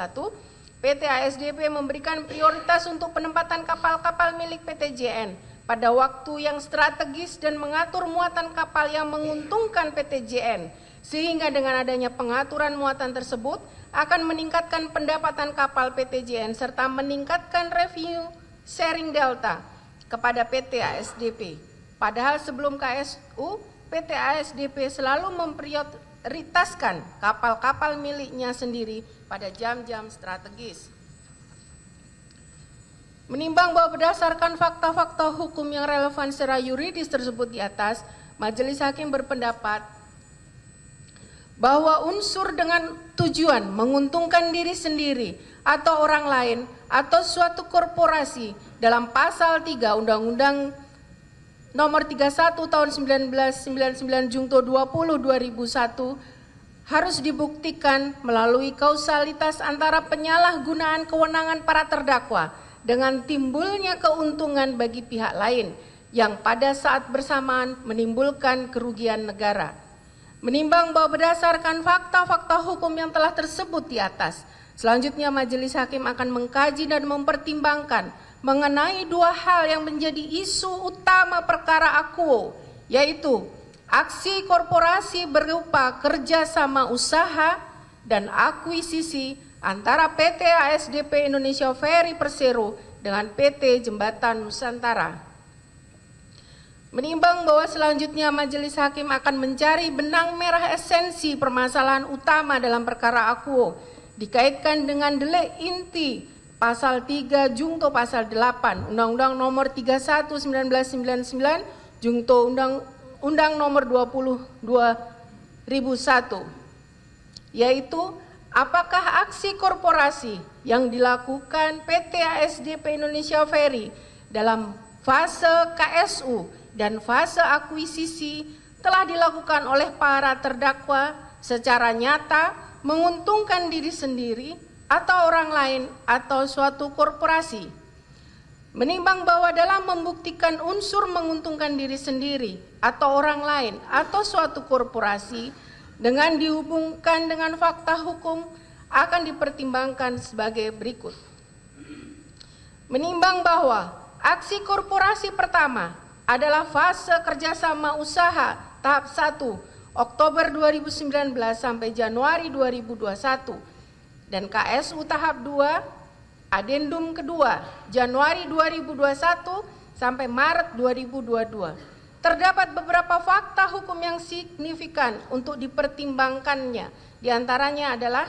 PT ASDP memberikan prioritas untuk penempatan kapal-kapal milik PT JN pada waktu yang strategis dan mengatur muatan kapal yang menguntungkan PT JN, sehingga dengan adanya pengaturan muatan tersebut akan meningkatkan pendapatan kapal PT JN serta meningkatkan revenue sharing delta kepada PT ASDP. Padahal sebelum KSU, PT ASDP selalu memprioritaskan kapal-kapal miliknya sendiri pada jam-jam strategis. Menimbang bahwa berdasarkan fakta-fakta hukum yang relevan secara yuridis tersebut di atas, Majelis Hakim berpendapat bahwa unsur dengan tujuan menguntungkan diri sendiri atau orang lain atau suatu korporasi dalam pasal 3 Undang-Undang Nomor 31 Tahun 1999 Jungto 20 2001 harus dibuktikan melalui kausalitas antara penyalahgunaan kewenangan para terdakwa dengan timbulnya keuntungan bagi pihak lain yang pada saat bersamaan menimbulkan kerugian negara. Menimbang bahwa berdasarkan fakta-fakta hukum yang telah tersebut di atas, selanjutnya Majelis Hakim akan mengkaji dan mempertimbangkan mengenai 2 hal yang menjadi isu utama perkara akuo, yaitu aksi korporasi berupa kerjasama usaha dan akuisisi antara PT ASDP Indonesia Ferry Persero dengan PT Jembatan Nusantara. Menimbang bahwa selanjutnya Majelis Hakim akan mencari benang merah esensi permasalahan utama dalam perkara akuo dikaitkan dengan delik inti pasal 3 Jungto pasal 8 Undang-Undang Nomor 31 1999 Jungto Undang Nomor 20 2001, yaitu apakah aksi korporasi yang dilakukan PT ASDP Indonesia Ferry dalam fase KSU dan fase akuisisi telah dilakukan oleh para terdakwa secara nyata menguntungkan diri sendiri atau orang lain atau suatu korporasi. Menimbang bahwa dalam membuktikan unsur menguntungkan diri sendiri atau orang lain atau suatu korporasi dengan dihubungkan dengan fakta hukum akan dipertimbangkan sebagai berikut. Menimbang bahwa aksi korporasi pertama adalah fase kerjasama usaha tahap 1 Oktober 2019 sampai Januari 2021 dan KSU tahap 2 Adendum kedua Januari 2021 sampai Maret 2022. Terdapat beberapa fakta hukum yang signifikan untuk dipertimbangkannya. Di antaranya adalah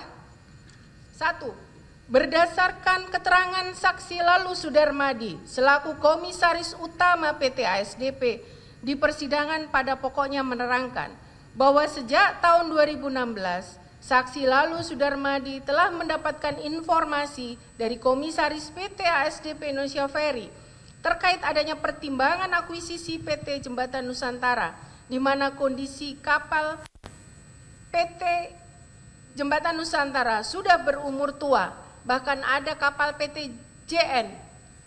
1. Berdasarkan keterangan saksi Lalu Sudarmadi selaku Komisaris Utama PT ASDP di persidangan pada pokoknya menerangkan bahwa sejak tahun 2016 Saksi Lalu Sudarmadi telah mendapatkan informasi dari Komisaris PT ASDP Indonesia Ferry terkait adanya pertimbangan akuisisi PT Jembatan Nusantara, di mana kondisi kapal PT Jembatan Nusantara sudah berumur tua, bahkan ada kapal PT JN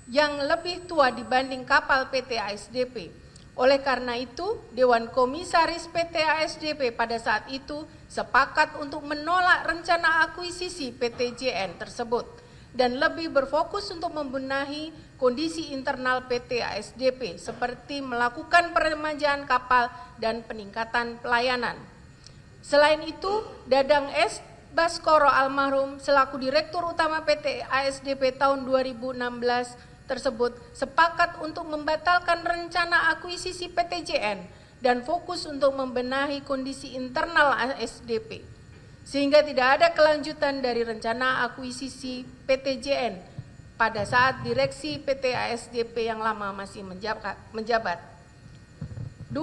yang lebih tua dibanding kapal PT ASDP. Oleh karena itu, Dewan Komisaris PT ASDP pada saat itu sepakat untuk menolak rencana akuisisi PT JN tersebut dan lebih berfokus untuk membenahi kondisi internal PT ASDP seperti melakukan peremajaan kapal dan peningkatan pelayanan. Selain itu, Dadang S. Baskoro almarhum selaku Direktur Utama PT ASDP tahun 2016 tersebut sepakat untuk membatalkan rencana akuisisi PT JN dan fokus untuk membenahi kondisi internal ASDP, sehingga tidak ada kelanjutan dari rencana akuisisi PT JN pada saat direksi PT ASDP yang lama masih menjabat. 2.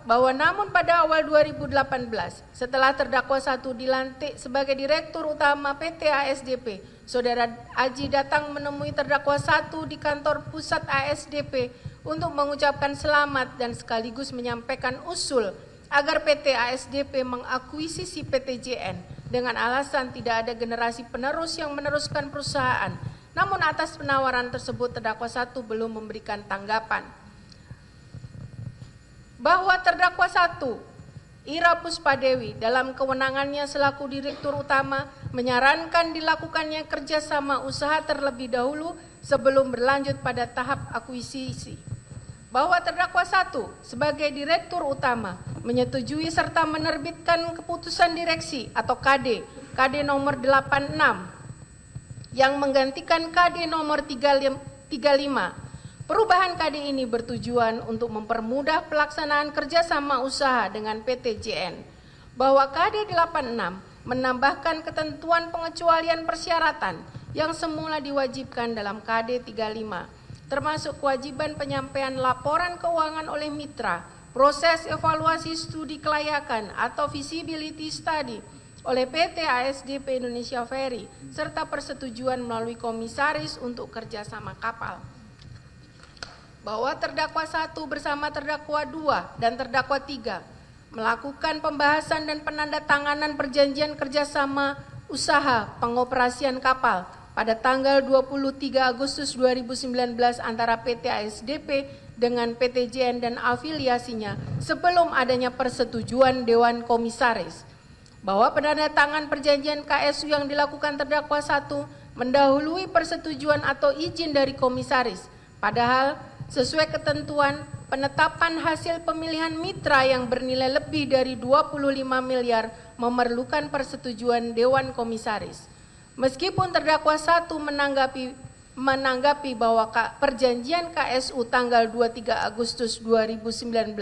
Bahwa namun pada awal 2018, setelah terdakwa 1 dilantik sebagai Direktur Utama PT ASDP, Saudara Aji datang menemui terdakwa 1 di kantor pusat ASDP untuk mengucapkan selamat dan sekaligus menyampaikan usul agar PT ASDP mengakuisisi PT JN dengan alasan tidak ada generasi penerus yang meneruskan perusahaan. Namun atas penawaran tersebut terdakwa 1 belum memberikan tanggapan. Bahwa terdakwa 1, Ira Puspadewi dalam kewenangannya selaku Direktur Utama menyarankan dilakukannya kerjasama usaha terlebih dahulu sebelum berlanjut pada tahap akuisisi. Bahwa terdakwa 1 sebagai Direktur Utama menyetujui serta menerbitkan keputusan direksi atau KD nomor 86 yang menggantikan KD nomor 35. Perubahan KD ini bertujuan untuk mempermudah pelaksanaan kerjasama usaha dengan PT JN. Bahwa KD 86 menambahkan ketentuan pengecualian persyaratan yang semula diwajibkan dalam KD 35, termasuk kewajiban penyampaian laporan keuangan oleh mitra, proses evaluasi studi kelayakan atau feasibility study oleh PT ASDP Indonesia Ferry, serta persetujuan melalui komisaris untuk kerjasama kapal. Bahwa terdakwa 1 bersama terdakwa 2 dan terdakwa 3 melakukan pembahasan dan penandatanganan perjanjian kerjasama usaha pengoperasian kapal pada tanggal 23 Agustus 2019 antara PT ASDP dengan PT JN dan afiliasinya sebelum adanya persetujuan Dewan Komisaris. Bahwa penandatangan perjanjian KSU yang dilakukan terdakwa 1 mendahului persetujuan atau izin dari komisaris, padahal sesuai ketentuan penetapan hasil pemilihan mitra yang bernilai lebih dari 25 miliar memerlukan persetujuan Dewan Komisaris. Meskipun terdakwa 1 menanggapi bahwa perjanjian KSU tanggal 23 Agustus 2019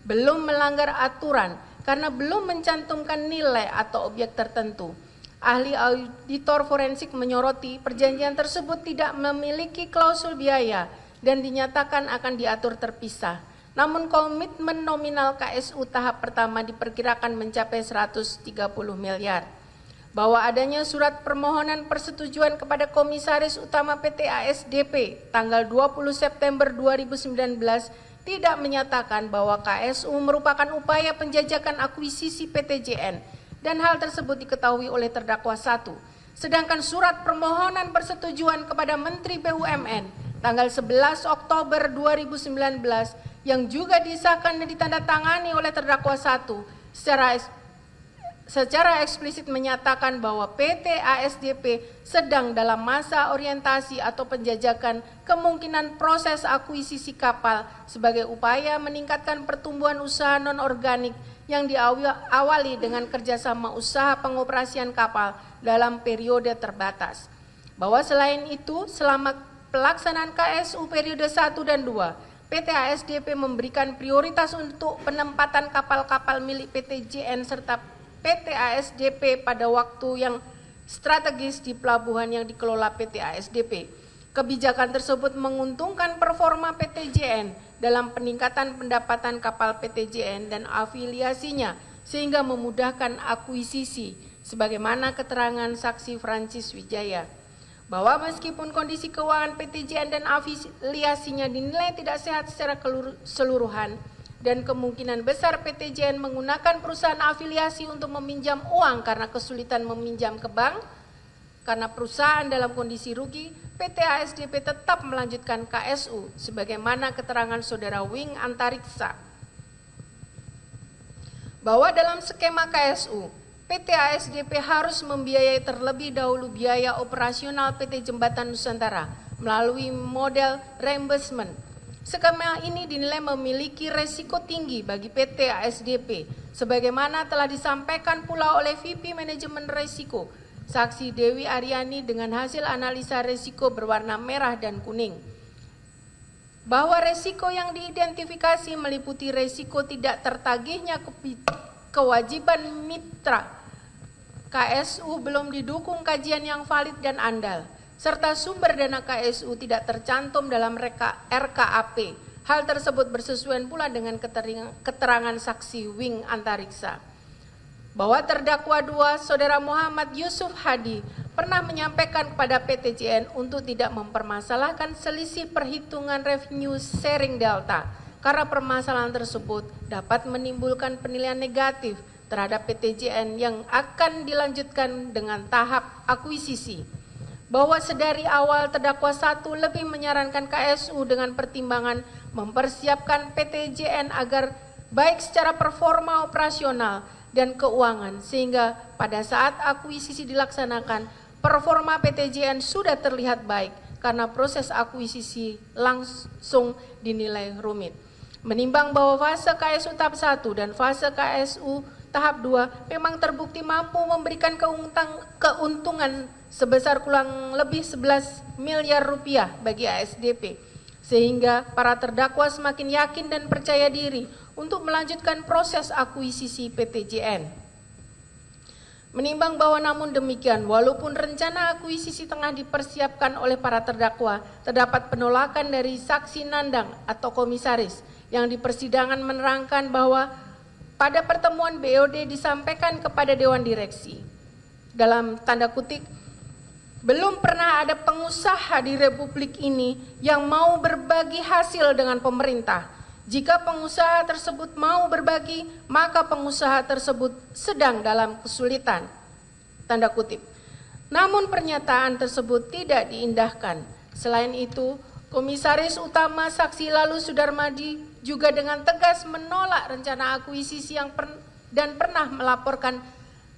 belum melanggar aturan karena belum mencantumkan nilai atau objek tertentu. Ahli auditor forensik menyoroti perjanjian tersebut tidak memiliki klausul biaya dan dinyatakan akan diatur terpisah. Namun komitmen nominal KSU tahap pertama diperkirakan mencapai 130 miliar. Bahwa adanya surat permohonan persetujuan kepada Komisaris Utama PT ASDP tanggal 20 September 2019 tidak menyatakan bahwa KSU merupakan upaya penjajakan akuisisi PT JN dan hal tersebut diketahui oleh terdakwa 1. Sedangkan surat permohonan persetujuan kepada Menteri BUMN tanggal 11 Oktober 2019 yang juga disahkan dan ditandatangani oleh terdakwa 1 secara eksplisit menyatakan bahwa PT ASDP sedang dalam masa orientasi atau penjajakan kemungkinan proses akuisisi kapal sebagai upaya meningkatkan pertumbuhan usaha non-organik yang diawali dengan kerjasama usaha pengoperasian kapal dalam periode terbatas. Bahwa selain itu, selama pelaksanaan KSU periode 1 dan 2, PT ASDP memberikan prioritas untuk penempatan kapal-kapal milik PT JN serta PT ASDP pada waktu yang strategis di pelabuhan yang dikelola PT ASDP. Kebijakan tersebut menguntungkan performa PT JN dalam peningkatan pendapatan kapal PT JN dan afiliasinya sehingga memudahkan akuisisi sebagaimana keterangan saksi Francis Wijaya. Bahwa meskipun kondisi keuangan PT JN dan afiliasinya dinilai tidak sehat secara keseluruhan dan kemungkinan besar PT JN menggunakan perusahaan afiliasi untuk meminjam uang karena kesulitan meminjam ke bank, Karena perusahaan dalam kondisi rugi, PT ASDP tetap melanjutkan KSU sebagaimana keterangan Saudara Wing Antariksa. Bahwa dalam skema KSU, PT ASDP harus membiayai terlebih dahulu biaya operasional PT Jembatan Nusantara melalui model reimbursement. Skema ini dinilai memiliki resiko tinggi bagi PT ASDP, sebagaimana telah disampaikan pula oleh VP Manajemen Resiko, Saksi Dewi Aryani dengan hasil analisa resiko berwarna merah dan kuning. Bahwa resiko yang diidentifikasi meliputi resiko tidak tertagihnya kewajiban mitra KSU belum didukung kajian yang valid dan andal, serta sumber dana KSU tidak tercantum dalam RKAP. Hal tersebut bersesuaian pula dengan keterangan saksi Wing Antariksa. Bahwa terdakwa 2 Saudara Muhammad Yusuf Hadi pernah menyampaikan kepada PTJN untuk tidak mempermasalahkan selisih perhitungan revenue sharing delta karena permasalahan tersebut dapat menimbulkan penilaian negatif terhadap PTJN yang akan dilanjutkan dengan tahap akuisisi. Bahwa sedari awal terdakwa 1 lebih menyarankan KSU dengan pertimbangan mempersiapkan PTJN agar baik secara performa operasional dan keuangan, sehingga pada saat akuisisi dilaksanakan, performa PTJN sudah terlihat baik karena proses akuisisi langsung dinilai rumit. Menimbang bahwa fase KSU tahap 1 dan fase KSU tahap 2 memang terbukti mampu memberikan keuntungan sebesar kurang lebih 11 miliar rupiah bagi ASDP, sehingga para terdakwa semakin yakin dan percaya diri untuk melanjutkan proses akuisisi PTJN. Menimbang bahwa namun demikian, walaupun rencana akuisisi tengah dipersiapkan oleh para terdakwa, terdapat penolakan dari saksi nandang atau komisaris yang di persidangan menerangkan bahwa pada pertemuan BOD disampaikan kepada Dewan Direksi, dalam tanda kutip, belum pernah ada pengusaha di Republik ini yang mau berbagi hasil dengan pemerintah. Jika pengusaha tersebut mau berbagi, maka pengusaha tersebut sedang dalam kesulitan. Tanda kutip. Namun pernyataan tersebut tidak diindahkan. Selain itu, Komisaris Utama Saksi Lalu Sudarmadi juga dengan tegas menolak rencana akuisisi dan pernah melaporkan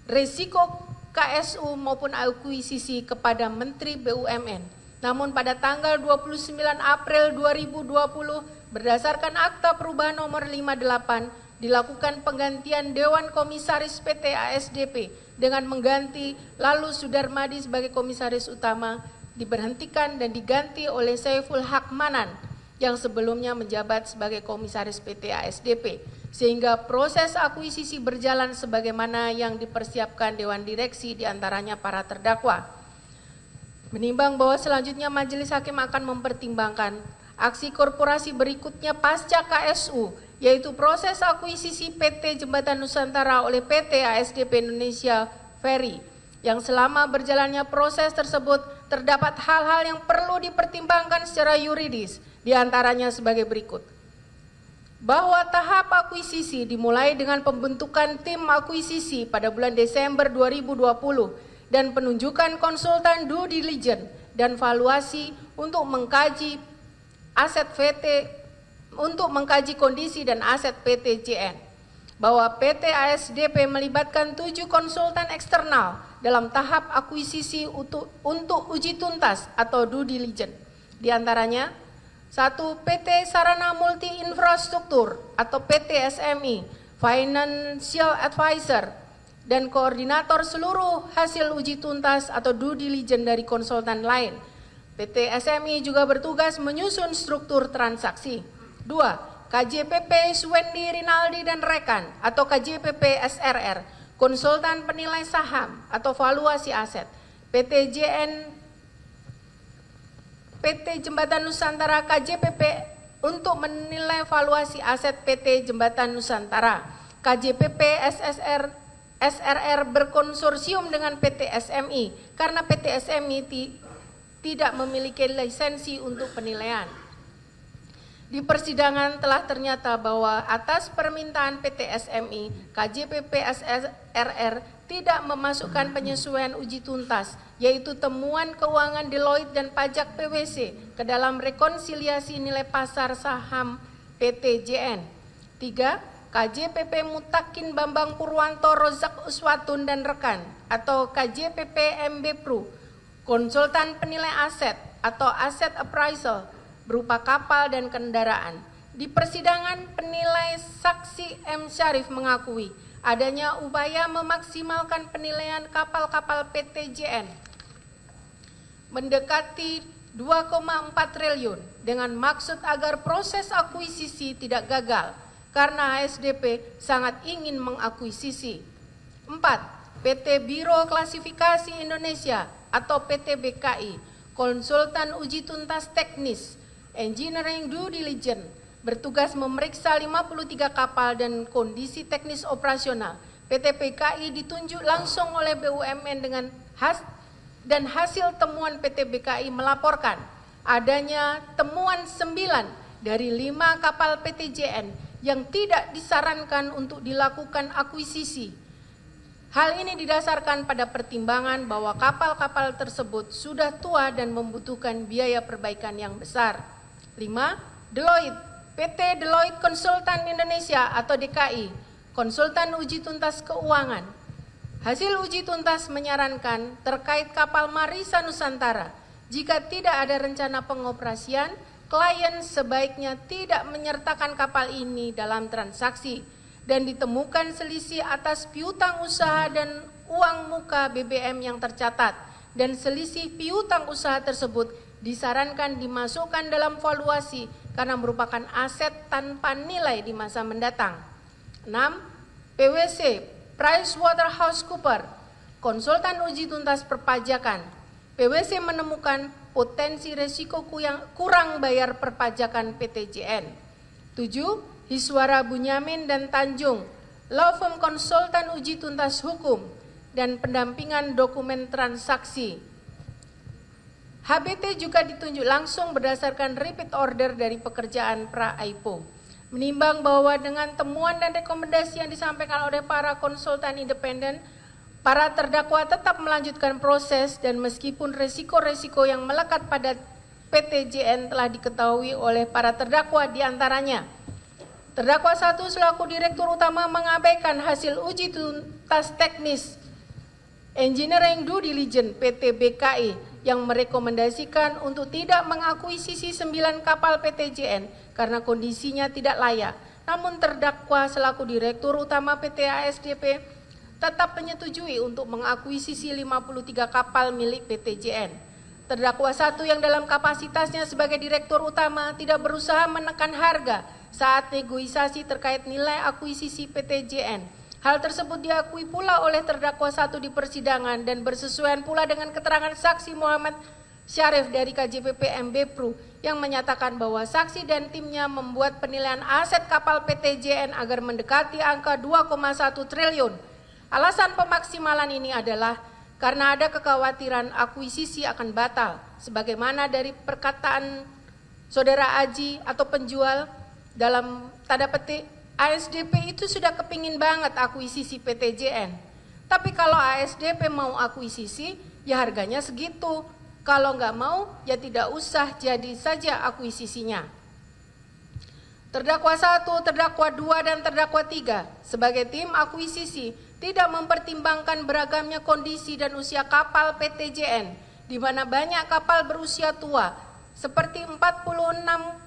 risiko KSU maupun akuisisi kepada Menteri BUMN. Namun pada tanggal 29 April 2020 berdasarkan Akta Perubahan Nomor 58 dilakukan penggantian Dewan Komisaris PT ASDP dengan mengganti Lalu Sudarmadi sebagai Komisaris Utama, diberhentikan dan diganti oleh Saiful Haq Manan yang sebelumnya menjabat sebagai Komisaris PT ASDP, sehingga proses akuisisi berjalan sebagaimana yang dipersiapkan Dewan Direksi diantaranya para terdakwa. Menimbang bahwa selanjutnya Majelis Hakim akan mempertimbangkan aksi korporasi berikutnya pasca KSU, yaitu proses akuisisi PT Jembatan Nusantara oleh PT ASDP Indonesia Ferry, yang selama berjalannya proses tersebut terdapat hal-hal yang perlu dipertimbangkan secara yuridis, diantaranya sebagai berikut. Bahwa tahap akuisisi dimulai dengan pembentukan tim akuisisi pada bulan Desember 2020 dan penunjukan konsultan due diligence dan valuasi untuk mengkaji aset PT, untuk mengkaji kondisi dan aset PTJN. Bahwa PT ASDP melibatkan 7 konsultan eksternal dalam tahap akuisisi untuk uji tuntas atau due diligence. Di antaranya 1. PT Sarana Multi Infrastruktur atau PT SMI, Financial Advisor, dan koordinator seluruh hasil uji tuntas atau due diligence dari konsultan lain. PT SMI juga bertugas menyusun struktur transaksi. 2. KJPP Suwendi Rinaldi dan Rekan atau KJPP SRR, konsultan penilai saham atau valuasi aset. PT Jembatan Nusantara KJPP untuk menilai valuasi aset PT Jembatan Nusantara. KJPP SRR berkonsorsium dengan PT SMI karena PT SMI tidak memiliki lisensi untuk penilaian. Di persidangan telah ternyata bahwa atas permintaan PT SMI, KJPP SRR tidak memasukkan penyesuaian uji tuntas, yaitu temuan keuangan Deloitte dan pajak PwC ke dalam rekonsiliasi nilai pasar saham PT JN. 3. KJPP Mutakin Bambang Purwanto Rozak Uswatun dan rekan atau KJPP MB Pro, konsultan penilai aset atau aset appraisal berupa kapal dan kendaraan. Di persidangan, penilai saksi M. Syarif mengakui adanya upaya memaksimalkan penilaian kapal-kapal PT JN mendekati 2,4 triliun dengan maksud agar proses akuisisi tidak gagal karena HSDP sangat ingin mengakuisisi. 4. PT Biro Klasifikasi Indonesia atau PT BKI, konsultan uji tuntas teknis Engineering Due Diligence, bertugas memeriksa 53 kapal dan kondisi teknis operasional. PT BKI ditunjuk langsung oleh BUMN dan hasil temuan PT BKI melaporkan adanya temuan 9 dari 5 kapal PT JN yang tidak disarankan untuk dilakukan akuisisi. Hal ini didasarkan pada pertimbangan bahwa kapal-kapal tersebut sudah tua dan membutuhkan biaya perbaikan yang besar. 5. Deloitte, PT Deloitte Konsultan Indonesia atau DKI, konsultan uji tuntas keuangan. Hasil uji tuntas menyarankan terkait kapal Marisa Nusantara, jika tidak ada rencana pengoperasian, klien sebaiknya tidak menyertakan kapal ini dalam transaksi dan ditemukan selisih atas piutang usaha dan uang muka BBM yang tercatat dan selisih piutang usaha tersebut disarankan dimasukkan dalam valuasi karena merupakan aset tanpa nilai di masa mendatang. 6. PwC, PricewaterhouseCoopers, konsultan uji tuntas perpajakan. PwC menemukan potensi resiko kurang bayar perpajakan PT JN. 7. Hiswara Bunyamin dan Tanjung, law firm konsultan uji tuntas hukum dan pendampingan dokumen transaksi. HBT juga ditunjuk langsung berdasarkan repeat order dari pekerjaan pra-IPO. Menimbang bahwa dengan temuan dan rekomendasi yang disampaikan oleh para konsultan independen, para terdakwa tetap melanjutkan proses dan meskipun resiko-resiko yang melekat pada PT JN telah diketahui oleh para terdakwa diantaranya. Terdakwa 1 selaku Direktur Utama mengabaikan hasil uji tuntas teknis Engineering Due Diligence PT BKI yang merekomendasikan untuk tidak mengakuisisi 9 kapal PT JN karena kondisinya tidak layak. Namun terdakwa selaku Direktur Utama PT ASDP tetap menyetujui untuk mengakuisisi 53 kapal milik PT JN. Terdakwa 1 yang dalam kapasitasnya sebagai Direktur Utama tidak berusaha menekan harga saat negosiasi terkait nilai akuisisi PT JN. Hal tersebut diakui pula oleh terdakwa 1 di persidangan dan bersesuaian pula dengan keterangan saksi Muhammad Syarif dari KJPP MB Pro yang menyatakan bahwa saksi dan timnya membuat penilaian aset kapal PT JN agar mendekati angka 2,1 triliun. Alasan pemaksimalan ini adalah karena ada kekhawatiran akuisisi akan batal, sebagaimana dari perkataan Saudara Aji atau penjual dalam tanda petik, ASDP itu sudah kepingin banget akuisisi PT JN. Tapi kalau ASDP mau akuisisi, ya harganya segitu. Kalau nggak mau, ya tidak usah jadi saja akuisisinya. Terdakwa 1, terdakwa 2, dan terdakwa 3 sebagai tim akuisisi tidak mempertimbangkan beragamnya kondisi dan usia kapal PT JN, di mana banyak kapal berusia tua, seperti 46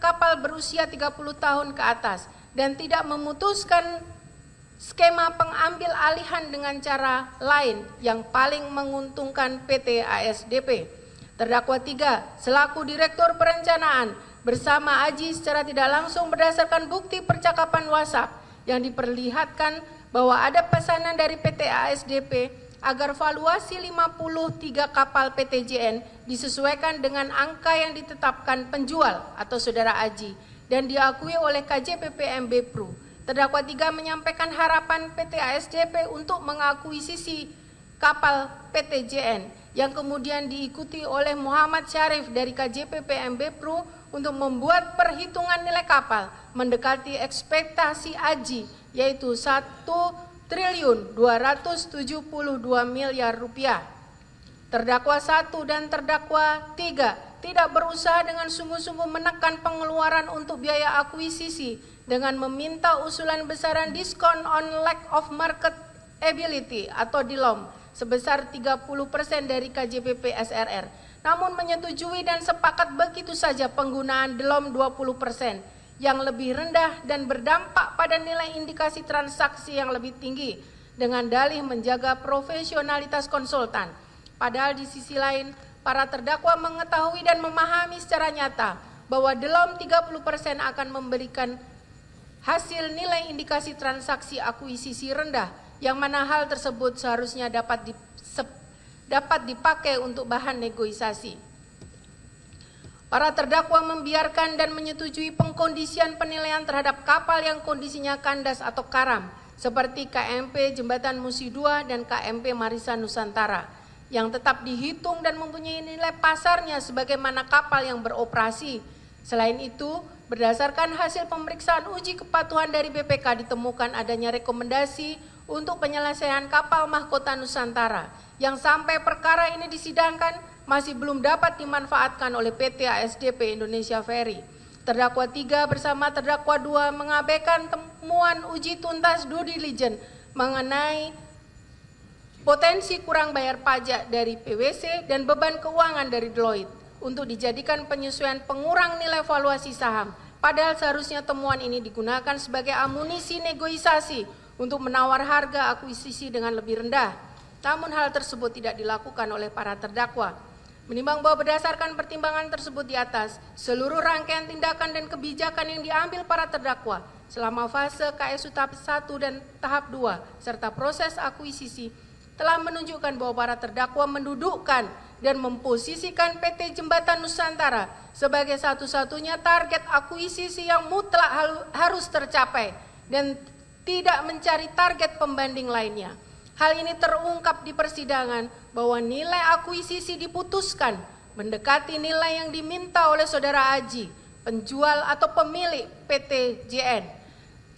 kapal berusia 30 tahun ke atas, dan tidak memutuskan skema pengambil alihan dengan cara lain yang paling menguntungkan PT ASDP. Terdakwa 3 selaku Direktur Perencanaan bersama Aji secara tidak langsung berdasarkan bukti percakapan WhatsApp yang diperlihatkan bahwa ada pesanan dari PT ASDP agar valuasi 53 kapal PT JN disesuaikan dengan angka yang ditetapkan penjual atau Saudara Aji dan diakui oleh KJPP MB Pro. Terdakwa 3 menyampaikan harapan PT ASDP untuk mengakuisisi kapal PT JN yang kemudian diikuti oleh Muhammad Syarif dari KJPP MB Pro untuk membuat perhitungan nilai kapal mendekati ekspektasi AJI, yaitu 1.272 miliar rupiah. Terdakwa 1 dan terdakwa 3 tidak berusaha dengan sungguh-sungguh menekan pengeluaran untuk biaya akuisisi dengan meminta usulan besaran diskon on lack of market ability atau DILOM sebesar 30% dari KJPP SRR, namun menyetujui dan sepakat begitu saja penggunaan DILOM 20% yang lebih rendah dan berdampak pada nilai indikasi transaksi yang lebih tinggi dengan dalih menjaga profesionalitas konsultan. Padahal di sisi lain, para terdakwa mengetahui dan memahami secara nyata bahwa DILOM 30% akan memberikan hasil nilai indikasi transaksi akuisisi rendah, yang mana hal tersebut seharusnya dapat dipakai untuk bahan negosiasi. Para terdakwa membiarkan dan menyetujui pengkondisian penilaian terhadap kapal yang kondisinya kandas atau karam, seperti KMP Jembatan Musi II dan KMP Marisa Nusantara, yang tetap dihitung dan mempunyai nilai pasarnya sebagaimana kapal yang beroperasi. Selain itu, berdasarkan hasil pemeriksaan uji kepatuhan dari BPK ditemukan adanya rekomendasi untuk penyelesaian kapal Mahkota Nusantara yang sampai perkara ini disidangkan masih belum dapat dimanfaatkan oleh PT ASDP Indonesia Ferry. Terdakwa 3 bersama terdakwa 2 mengabaikan temuan uji tuntas due diligence mengenai potensi kurang bayar pajak dari PwC dan beban keuangan dari Deloitte untuk dijadikan penyesuaian pengurang nilai valuasi saham. Padahal seharusnya temuan ini digunakan sebagai amunisi negosiasi untuk menawar harga akuisisi dengan lebih rendah. Namun hal tersebut tidak dilakukan oleh para terdakwa. Menimbang bahwa berdasarkan pertimbangan tersebut di atas, seluruh rangkaian tindakan dan kebijakan yang diambil para terdakwa selama fase KSU tahap 1 dan tahap 2 serta proses akuisisi telah menunjukkan bahwa para terdakwa mendudukkan dan memposisikan PT Jembatan Nusantara sebagai satu-satunya target akuisisi yang mutlak harus tercapai dan tidak mencari target pembanding lainnya. Hal ini terungkap di persidangan bahwa nilai akuisisi diputuskan mendekati nilai yang diminta oleh saudara Aji, penjual atau pemilik PT JN.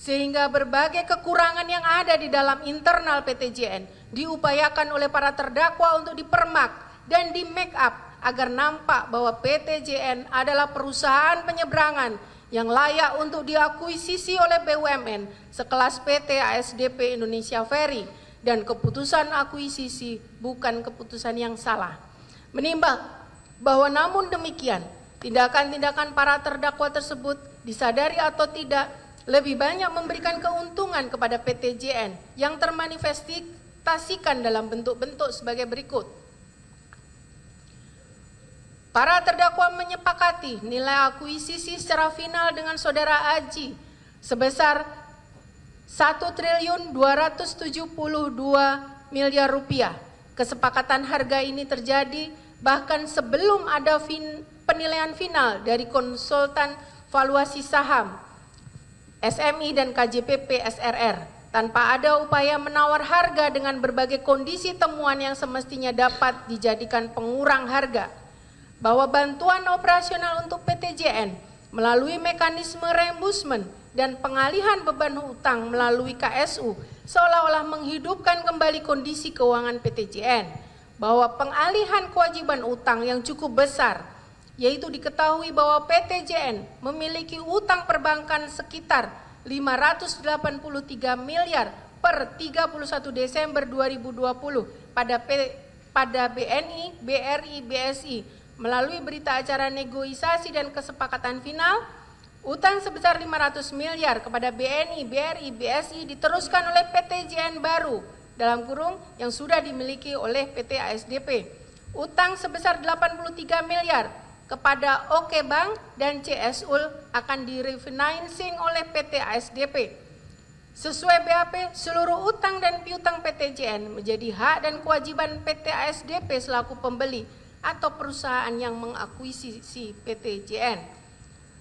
Sehingga berbagai kekurangan yang ada di dalam internal PT JN diupayakan oleh para terdakwa untuk dipermak dan di make up agar nampak bahwa PT JN adalah perusahaan penyeberangan yang layak untuk diakuisisi oleh BUMN sekelas PT ASDP Indonesia Ferry, dan keputusan akuisisi bukan keputusan yang salah. Menimbang bahwa namun demikian tindakan-tindakan para terdakwa tersebut disadari atau tidak lebih banyak memberikan keuntungan kepada PT JN yang termanifestasikan dalam bentuk-bentuk sebagai berikut. Para terdakwa menyepakati nilai akuisisi secara final dengan saudara Aji sebesar 1.272 miliar rupiah. Kesepakatan harga ini terjadi bahkan sebelum ada penilaian final dari konsultan valuasi saham SMI dan KJPP SRR, tanpa ada upaya menawar harga dengan berbagai kondisi temuan yang semestinya dapat dijadikan pengurang harga. Bahwa bantuan operasional untuk PT JN melalui mekanisme reimbursement dan pengalihan beban hutang melalui KSU seolah-olah menghidupkan kembali kondisi keuangan PT JN. Bahwa pengalihan kewajiban utang yang cukup besar, yaitu diketahui bahwa PT JN memiliki utang perbankan sekitar 583 miliar per 31 Desember 2020 pada BNI, BRI, BSI melalui berita acara negosiasi dan kesepakatan final. Utang sebesar 500 miliar kepada BNI, BRI, BSI diteruskan oleh PT JN baru dalam kurung yang sudah dimiliki oleh PT ASDP. Utang sebesar 83 miliar kepada OK Bank dan CSUL akan direfinancing oleh PT ASDP. Sesuai BAP, seluruh utang dan piutang PT JN menjadi hak dan kewajiban PT ASDP selaku pembeli atau perusahaan yang mengakuisisi PT JN.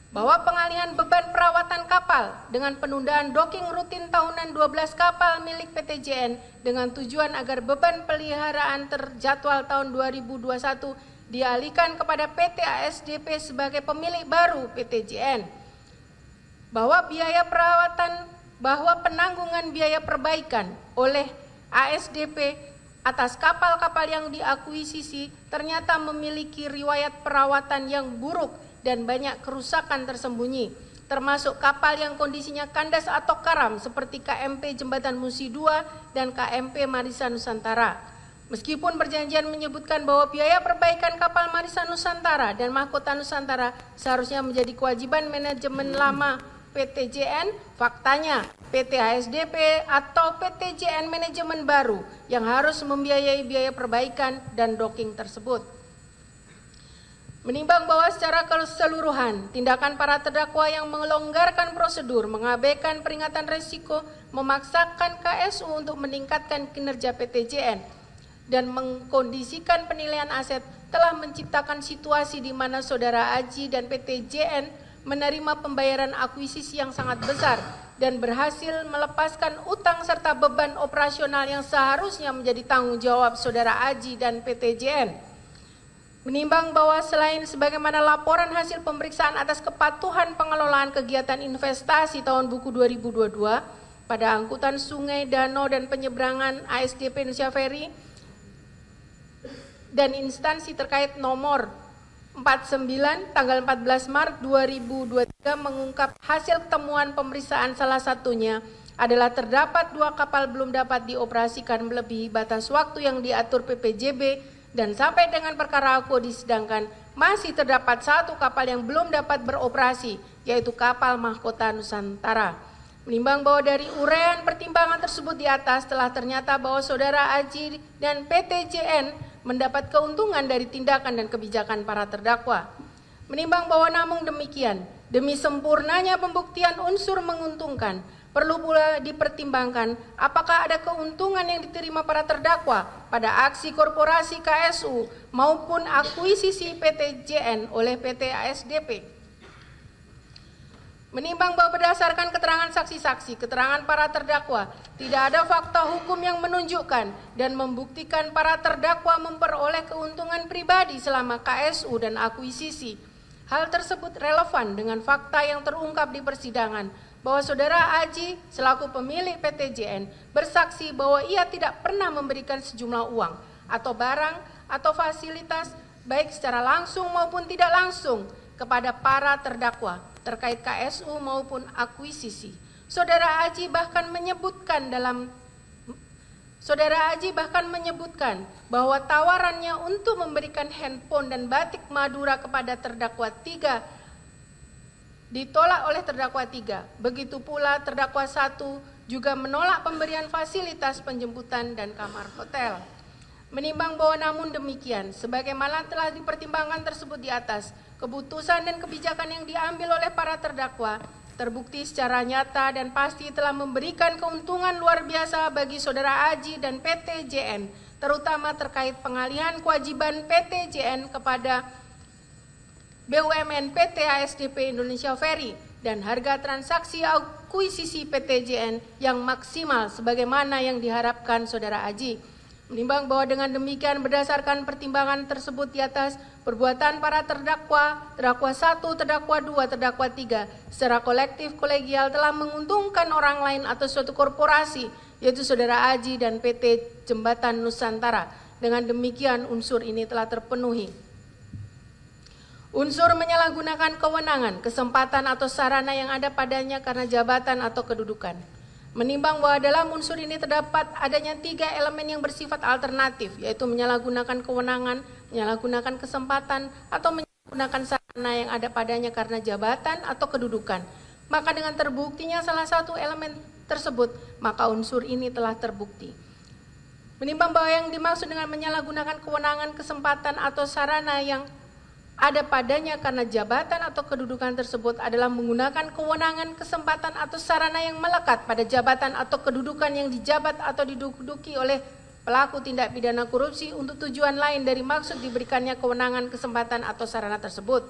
Bahwa pengalihan beban perawatan kapal dengan penundaan docking rutin tahunan 12 kapal milik PT JN dengan tujuan agar beban peliharaan terjadwal tahun 2021 dialihkan kepada PT ASDP sebagai pemilik baru PT JN. Bahwa penanggungan biaya perbaikan oleh ASDP atas kapal-kapal yang diakuisisi ternyata memiliki riwayat perawatan yang buruk dan banyak kerusakan tersembunyi, termasuk kapal yang kondisinya kandas atau karam seperti KMP Jembatan Musi II dan KMP Marisa Nusantara. Meskipun perjanjian menyebutkan bahwa biaya perbaikan kapal Marisa Nusantara dan Mahkota Nusantara seharusnya menjadi kewajiban manajemen lama PT JN, faktanya PT ASDP atau PT JN manajemen baru yang harus membiayai biaya perbaikan dan docking tersebut. Menimbang bahwa secara keseluruhan tindakan para terdakwa yang melonggarkan prosedur, mengabaikan peringatan risiko, memaksakan KSU untuk meningkatkan kinerja PT JN dan mengkondisikan penilaian aset telah menciptakan situasi di mana Saudara Aji dan PT JN menerima pembayaran akuisisi yang sangat besar dan berhasil melepaskan utang serta beban operasional yang seharusnya menjadi tanggung jawab Saudara Aji dan PT JN. Menimbang bahwa selain sebagaimana laporan hasil pemeriksaan atas kepatuhan pengelolaan kegiatan investasi tahun buku 2022 pada angkutan sungai, danau, dan penyeberangan ASDP Indonesia Ferry dan instansi terkait nomor 49 tanggal 14 Maret 2023 mengungkap hasil temuan pemeriksaan salah satunya adalah terdapat 2 kapal belum dapat dioperasikan melebihi batas waktu yang diatur PPJB dan sampai dengan perkara aku disidangkan masih terdapat 1 kapal yang belum dapat beroperasi yaitu kapal Mahkota Nusantara. Menimbang bahwa dari uraian pertimbangan tersebut di atas telah ternyata bahwa Saudara Aji dan PT JN mendapat keuntungan dari tindakan dan kebijakan para terdakwa. Menimbang bahwa namun demikian, demi sempurnanya pembuktian unsur menguntungkan, perlu pula dipertimbangkan apakah ada keuntungan yang diterima para terdakwa pada aksi korporasi KSU maupun akuisisi PT JN oleh PT ASDP. Menimbang bahwa berdasarkan keterangan saksi-saksi, keterangan para terdakwa, tidak ada fakta hukum yang menunjukkan dan membuktikan para terdakwa memperoleh keuntungan pribadi selama KSU dan akuisisi. Hal tersebut relevan dengan fakta yang terungkap di persidangan bahwa Saudara Aji selaku pemilik PT JN bersaksi bahwa ia tidak pernah memberikan sejumlah uang atau barang atau fasilitas baik secara langsung maupun tidak langsung kepada para terdakwa terkait KSU maupun akuisisi. Saudara Aji bahkan menyebutkan bahwa tawarannya untuk memberikan handphone dan batik Madura kepada terdakwa 3 ditolak oleh terdakwa 3. Begitu pula terdakwa 1 juga menolak pemberian fasilitas penjemputan dan kamar hotel. Menimbang bahwa namun demikian, sebagaimana telah dipertimbangkan tersebut di atas, keputusan dan kebijakan yang diambil oleh para terdakwa terbukti secara nyata dan pasti telah memberikan keuntungan luar biasa bagi Saudara Aji dan PT JN, terutama terkait pengalihan kewajiban PT JN kepada BUMN PT ASDP Indonesia Ferry dan harga transaksi akuisisi PT JN yang maksimal sebagaimana yang diharapkan Saudara Aji. Menimbang bahwa dengan demikian berdasarkan pertimbangan tersebut di atas, perbuatan para terdakwa 1, terdakwa 2, terdakwa 3 secara kolektif kolegial telah menguntungkan orang lain atau suatu korporasi yaitu Saudara Aji dan PT Jembatan Nusantara. Dengan demikian unsur ini telah terpenuhi. Unsur menyalahgunakan kewenangan, kesempatan atau sarana yang ada padanya karena jabatan atau kedudukan. Menimbang bahwa dalam unsur ini terdapat adanya 3 elemen yang bersifat alternatif, yaitu menyalahgunakan kewenangan, menyalahgunakan kesempatan, atau menyalahgunakan sarana yang ada padanya karena jabatan atau kedudukan. Maka dengan terbuktinya salah satu elemen tersebut, maka unsur ini telah terbukti. Menimbang bahwa yang dimaksud dengan menyalahgunakan kewenangan, kesempatan, atau sarana yang ada padanya karena jabatan atau kedudukan tersebut adalah menggunakan kewenangan, kesempatan, atau sarana yang melekat pada jabatan atau kedudukan yang dijabat atau diduduki oleh pelaku tindak pidana korupsi untuk tujuan lain dari maksud diberikannya kewenangan, kesempatan, atau sarana tersebut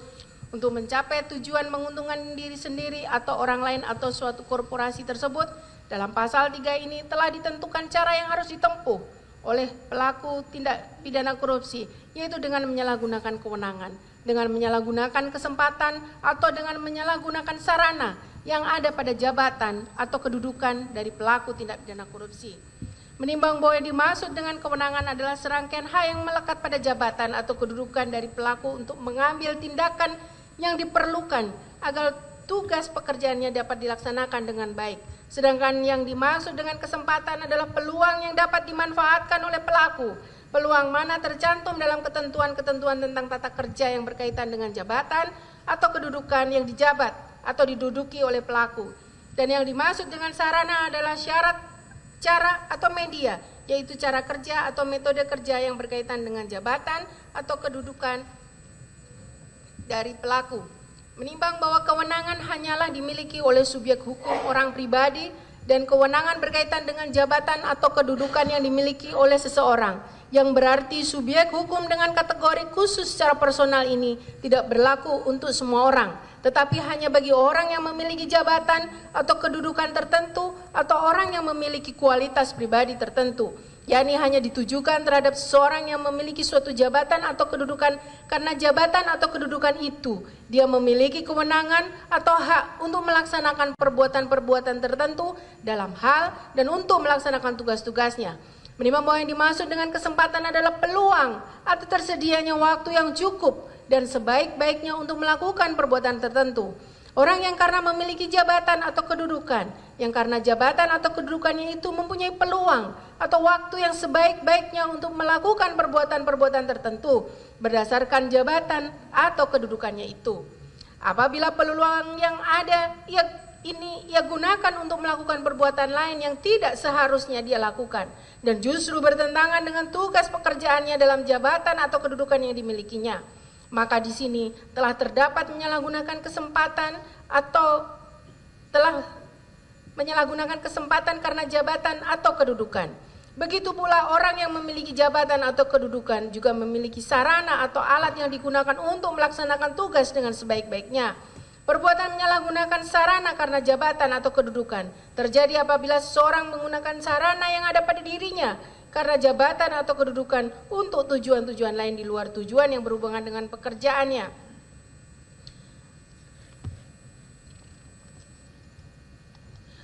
untuk mencapai tujuan menguntungkan diri sendiri atau orang lain atau suatu korporasi tersebut. Dalam pasal 3 ini telah ditentukan cara yang harus ditempuh oleh pelaku tindak pidana korupsi, yaitu dengan menyalahgunakan kewenangan, dengan menyalahgunakan kesempatan, atau dengan menyalahgunakan sarana yang ada pada jabatan atau kedudukan dari pelaku tindak pidana korupsi. Menimbang bahwa yang dimaksud dengan kewenangan adalah serangkaian hal yang melekat pada jabatan atau kedudukan dari pelaku untuk mengambil tindakan yang diperlukan agar tugas pekerjaannya dapat dilaksanakan dengan baik. Sedangkan yang dimaksud dengan kesempatan adalah peluang yang dapat dimanfaatkan oleh pelaku. Peluang mana tercantum dalam ketentuan-ketentuan tentang tata kerja yang berkaitan dengan jabatan atau kedudukan yang dijabat atau diduduki oleh pelaku. Dan yang dimaksud dengan sarana adalah syarat, cara, atau media, yaitu cara kerja atau metode kerja yang berkaitan dengan jabatan atau kedudukan dari pelaku. Menimbang bahwa kewenangan hanyalah dimiliki oleh subjek hukum orang pribadi dan kewenangan berkaitan dengan jabatan atau kedudukan yang dimiliki oleh seseorang, yang berarti subjek hukum dengan kategori khusus secara personal ini tidak berlaku untuk semua orang, tetapi hanya bagi orang yang memiliki jabatan atau kedudukan tertentu atau orang yang memiliki kualitas pribadi tertentu, yakni hanya ditujukan terhadap seseorang yang memiliki suatu jabatan atau kedudukan karena jabatan atau kedudukan itu dia memiliki kewenangan atau hak untuk melaksanakan perbuatan-perbuatan tertentu dalam hal dan untuk melaksanakan tugas-tugasnya. Menimbang bahwa yang dimaksud dengan kesempatan adalah peluang atau tersedianya waktu yang cukup dan sebaik-baiknya untuk melakukan perbuatan tertentu. Orang yang karena memiliki jabatan atau kedudukan, yang karena jabatan atau kedudukannya itu mempunyai peluang atau waktu yang sebaik-baiknya untuk melakukan perbuatan-perbuatan tertentu berdasarkan jabatan atau kedudukannya itu. Apabila peluang yang ada ia gunakan untuk melakukan perbuatan lain yang tidak seharusnya dia lakukan dan justru bertentangan dengan tugas pekerjaannya dalam jabatan atau kedudukan yang dimilikinya, maka di sini telah terdapat menyalahgunakan kesempatan atau telah menyalahgunakan kesempatan karena jabatan atau kedudukan. Begitu pula orang yang memiliki jabatan atau kedudukan juga memiliki sarana atau alat yang digunakan untuk melaksanakan tugas dengan sebaik-baiknya. Perbuatan menyalahgunakan sarana karena jabatan atau kedudukan terjadi apabila seseorang menggunakan sarana yang ada pada dirinya karena jabatan atau kedudukan untuk tujuan-tujuan lain di luar tujuan yang berhubungan dengan pekerjaannya.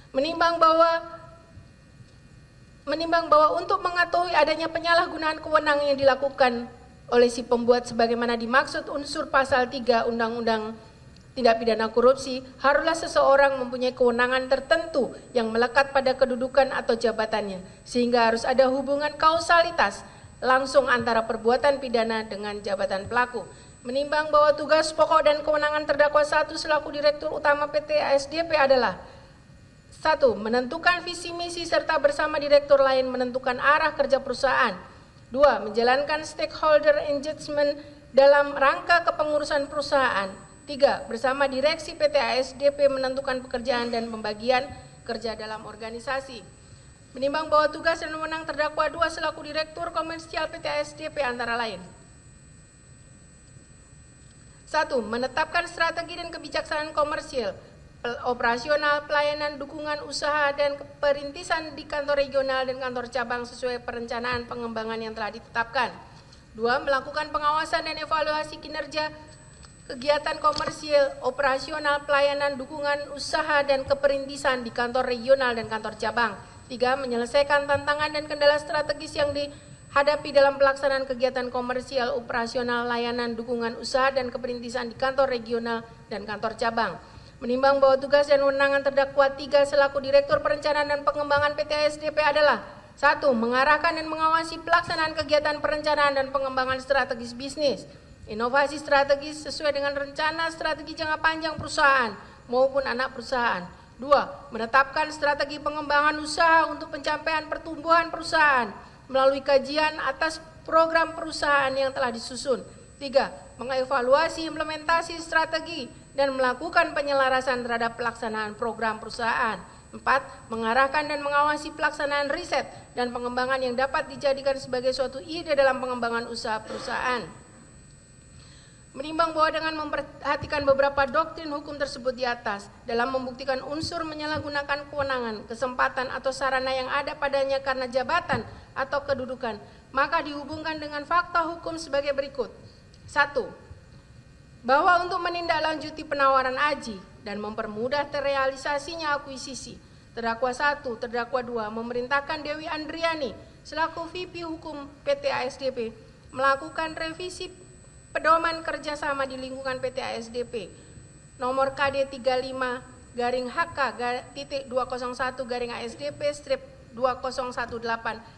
Menimbang bahwa untuk mengetahui adanya penyalahgunaan kewenangan yang dilakukan oleh si pembuat sebagaimana dimaksud unsur pasal 3 Undang-Undang Tindak Pidana Korupsi, haruslah seseorang mempunyai kewenangan tertentu yang melekat pada kedudukan atau jabatannya, sehingga harus ada hubungan kausalitas langsung antara perbuatan pidana dengan jabatan pelaku. Menimbang bahwa tugas pokok dan kewenangan terdakwa 1 selaku Direktur Utama PT ASDP adalah 1. Menentukan visi misi serta bersama direktur lain menentukan arah kerja perusahaan. 2. Menjalankan stakeholder engagement dalam rangka kepengurusan perusahaan. 3. Bersama direksi PT ASDP menentukan pekerjaan dan pembagian kerja dalam organisasi. Menimbang bahwa tugas dan wewenang terdakwa 2 selaku Direktur Komersial PT ASDP antara lain. 1. Menetapkan strategi dan kebijaksanaan komersial, operasional, pelayanan, dukungan usaha, dan perintisan di kantor regional dan kantor cabang sesuai perencanaan pengembangan yang telah ditetapkan. 2. Melakukan pengawasan dan evaluasi kinerja kegiatan komersial, operasional, pelayanan, dukungan usaha, dan keperintisan di kantor regional dan kantor cabang. 3. Menyelesaikan tantangan dan kendala strategis yang dihadapi dalam pelaksanaan kegiatan komersial, operasional, layanan, dukungan usaha, dan keperintisan di kantor regional dan kantor cabang. Menimbang bahwa tugas dan wewenang terdakwa 3 selaku Direktur Perencanaan dan Pengembangan PT ASDP adalah 1. Mengarahkan dan mengawasi pelaksanaan kegiatan perencanaan dan pengembangan strategis bisnis, inovasi strategis sesuai dengan rencana strategi jangka panjang perusahaan maupun anak perusahaan. 2. Menetapkan strategi pengembangan usaha untuk pencapaian pertumbuhan perusahaan melalui kajian atas program perusahaan yang telah disusun. 3. Mengevaluasi implementasi strategi dan melakukan penyelarasan terhadap pelaksanaan program perusahaan. 4. Mengarahkan dan mengawasi pelaksanaan riset dan pengembangan yang dapat dijadikan sebagai suatu ide dalam pengembangan usaha perusahaan. Menimbang bahwa dengan memperhatikan beberapa doktrin hukum tersebut di atas dalam membuktikan unsur menyalahgunakan kewenangan, kesempatan atau sarana yang ada padanya karena jabatan atau kedudukan, maka dihubungkan dengan fakta hukum sebagai berikut. 1. Bahwa untuk menindaklanjuti penawaran aji dan mempermudah terrealisasinya akuisisi, terdakwa 1, terdakwa 2 memerintahkan Dewi Andriani selaku VP Hukum PT ASDP melakukan revisi pedoman kerjasama di lingkungan PT ASDP nomor KD 35-201-ASDP/2018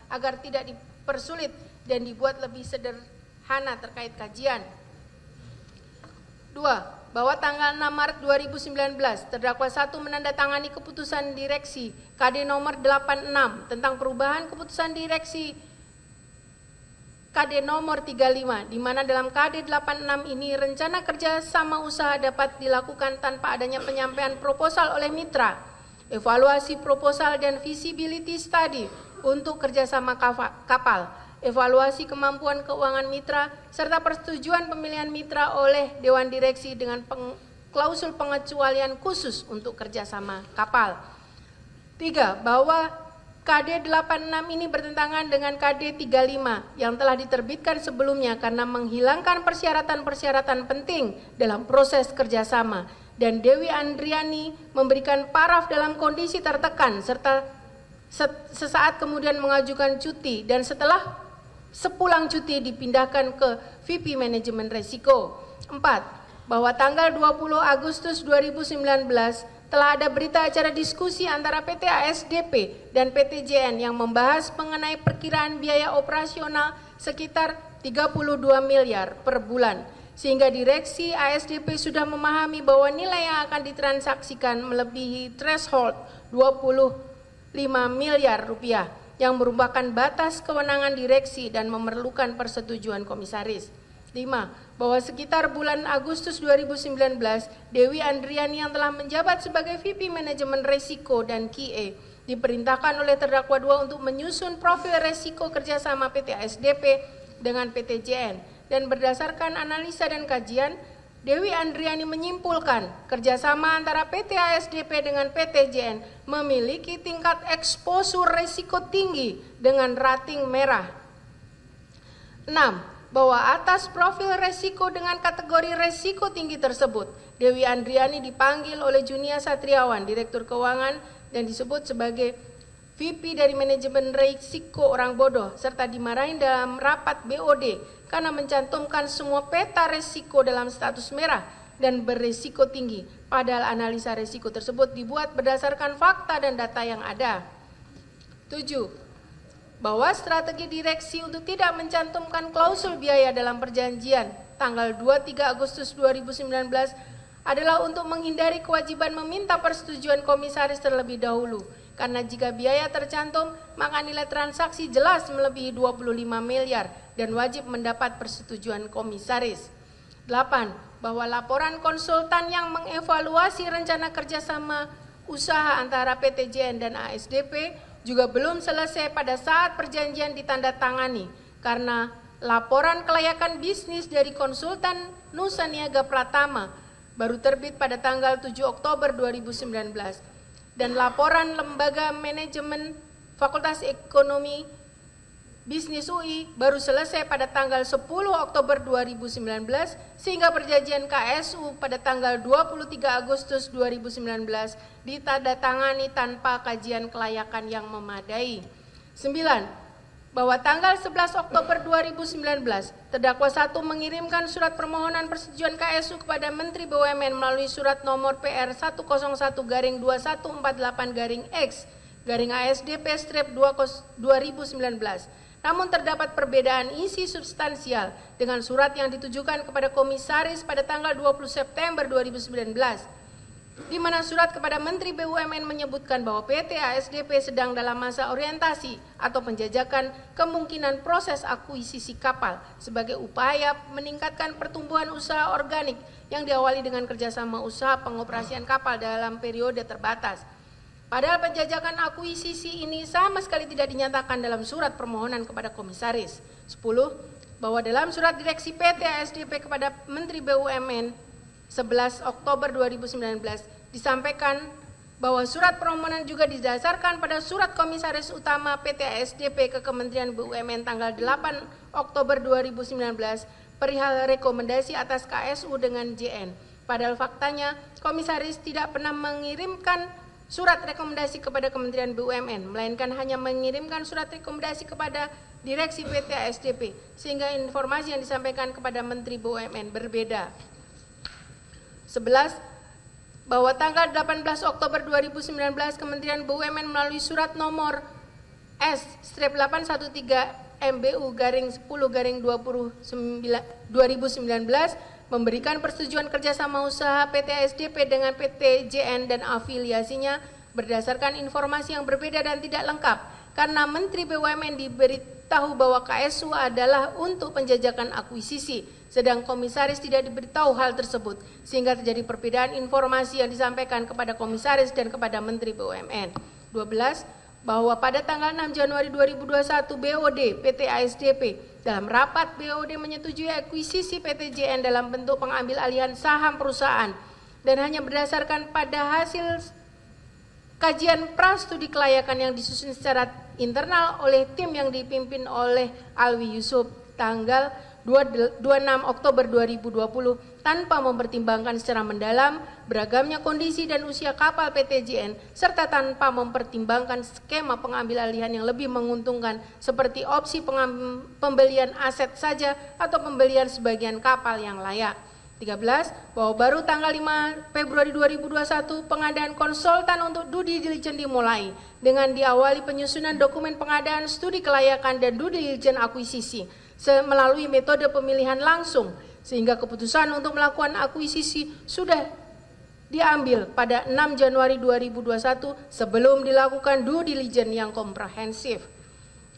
agar tidak dipersulit dan dibuat lebih sederhana terkait kajian. 2. Bahwa tanggal 6 Maret 2019 terdakwa 1 menandatangani keputusan direksi KD nomor 86 tentang perubahan keputusan direksi KD nomor 35, di mana dalam KD 86 ini rencana kerja sama usaha dapat dilakukan tanpa adanya penyampaian proposal oleh mitra, evaluasi proposal dan feasibility study untuk kerjasama kapal, evaluasi kemampuan keuangan mitra, serta persetujuan pemilihan mitra oleh Dewan Direksi dengan klausul pengecualian khusus untuk kerjasama kapal. 3. Bahwa KD 86 ini bertentangan dengan KD 35 yang telah diterbitkan sebelumnya karena menghilangkan persyaratan-persyaratan penting dalam proses kerjasama, dan Dewi Andriani memberikan paraf dalam kondisi tertekan serta sesaat kemudian mengajukan cuti dan sepulang cuti dipindahkan ke VP Manajemen Resiko. 4. Bahwa tanggal 20 Agustus 2019 telah ada berita acara diskusi antara PT ASDP dan PT JN yang membahas mengenai perkiraan biaya operasional sekitar 32 miliar per bulan, sehingga direksi ASDP sudah memahami bahwa nilai yang akan ditransaksikan melebihi threshold 25 miliar rupiah yang merupakan batas kewenangan direksi dan memerlukan persetujuan komisaris. 5. Bahwa sekitar bulan Agustus 2019, Dewi Andriani yang telah menjabat sebagai VP Manajemen Resiko dan QA diperintahkan oleh terdakwa 2 untuk menyusun profil resiko kerjasama PT ASDP dengan PT JN, dan berdasarkan analisa dan kajian, Dewi Andriani menyimpulkan kerjasama antara PT ASDP dengan PT JN memiliki tingkat eksposur resiko tinggi dengan rating merah. 6. Bahwa atas profil resiko dengan kategori resiko tinggi tersebut, Dewi Andriani dipanggil oleh Junia Satriawan, Direktur Keuangan, dan disebut sebagai VP dari Manajemen Resiko Orang Bodoh, serta dimarahin dalam rapat BOD karena mencantumkan semua peta resiko dalam status merah dan beresiko tinggi, padahal analisa resiko tersebut dibuat berdasarkan fakta dan data yang ada. 7. Bahwa strategi direksi untuk tidak mencantumkan klausul biaya dalam perjanjian tanggal 23 Agustus 2019 adalah untuk menghindari kewajiban meminta persetujuan komisaris terlebih dahulu, karena jika biaya tercantum maka nilai transaksi jelas melebihi 25 miliar dan wajib mendapat persetujuan komisaris. 8. Bahwa laporan konsultan yang mengevaluasi rencana kerjasama usaha antara PT JN dan ASDP juga belum selesai pada saat perjanjian ditandatangani, karena laporan kelayakan bisnis dari konsultan Nusa Niaga Pratama baru terbit pada tanggal 7 Oktober 2019, dan laporan Lembaga Manajemen Fakultas Ekonomi Bisnis UI baru selesai pada tanggal 10 Oktober 2019, sehingga perjanjian KSU pada tanggal 23 Agustus 2019 ditandatangani tanpa kajian kelayakan yang memadai. 9. Bahwa tanggal 11 Oktober 2019, terdakwa 1 mengirimkan surat permohonan persetujuan KSU kepada Menteri BUMN melalui surat nomor PR 101-2148-X-ASDP-2019. Namun terdapat perbedaan isi substansial dengan surat yang ditujukan kepada komisaris pada tanggal 20 September 2019, di mana surat kepada Menteri BUMN menyebutkan bahwa PT ASDP sedang dalam masa orientasi atau penjajakan kemungkinan proses akuisisi kapal sebagai upaya meningkatkan pertumbuhan usaha organik yang diawali dengan kerjasama usaha pengoperasian kapal dalam periode terbatas. Padahal penjajakan akuisisi ini sama sekali tidak dinyatakan dalam surat permohonan kepada komisaris. 10. bahwa dalam surat direksi PT ASDP kepada Menteri BUMN 11 Oktober 2019 disampaikan bahwa surat permohonan juga didasarkan pada surat Komisaris Utama PT ASDP ke Kementerian BUMN tanggal 8 Oktober 2019 perihal rekomendasi atas KSU dengan JN. Padahal faktanya Komisaris tidak pernah mengirimkan surat rekomendasi kepada Kementerian BUMN, melainkan hanya mengirimkan surat rekomendasi kepada Direksi PT ASDP, sehingga informasi yang disampaikan kepada Menteri BUMN berbeda. 11. Bahwa tanggal 18 Oktober 2019 Kementerian BUMN melalui surat nomor S-813 MBU-10-2019 memberikan persetujuan kerjasama usaha PT ASDP dengan PT JN dan afiliasinya berdasarkan informasi yang berbeda dan tidak lengkap, karena Menteri BUMN diberitahu bahwa KSU adalah untuk penjajakan akuisisi, sedang Komisaris tidak diberitahu hal tersebut, sehingga terjadi perbedaan informasi yang disampaikan kepada Komisaris dan kepada Menteri BUMN. 12. Bahwa pada tanggal 6 Januari 2021 BOD PT ASDP dalam rapat BOD menyetujui akuisisi PT JN dalam bentuk pengambil alihan saham perusahaan dan hanya berdasarkan pada hasil kajian prastudi kelayakan yang disusun secara internal oleh tim yang dipimpin oleh Alwi Yusuf tanggal 26 Oktober 2020 tanpa mempertimbangkan secara mendalam beragamnya kondisi dan usia kapal PT JN serta tanpa mempertimbangkan skema pengambil alihan yang lebih menguntungkan seperti opsi pembelian aset saja atau pembelian sebagian kapal yang layak. 13. Bahwa baru tanggal 5 Februari 2021 pengadaan konsultan untuk due diligence dimulai dengan diawali penyusunan dokumen pengadaan studi kelayakan dan due diligence akuisisi melalui metode pemilihan langsung, sehingga keputusan untuk melakukan akuisisi sudah diambil pada 6 Januari 2021 sebelum dilakukan due diligence yang komprehensif.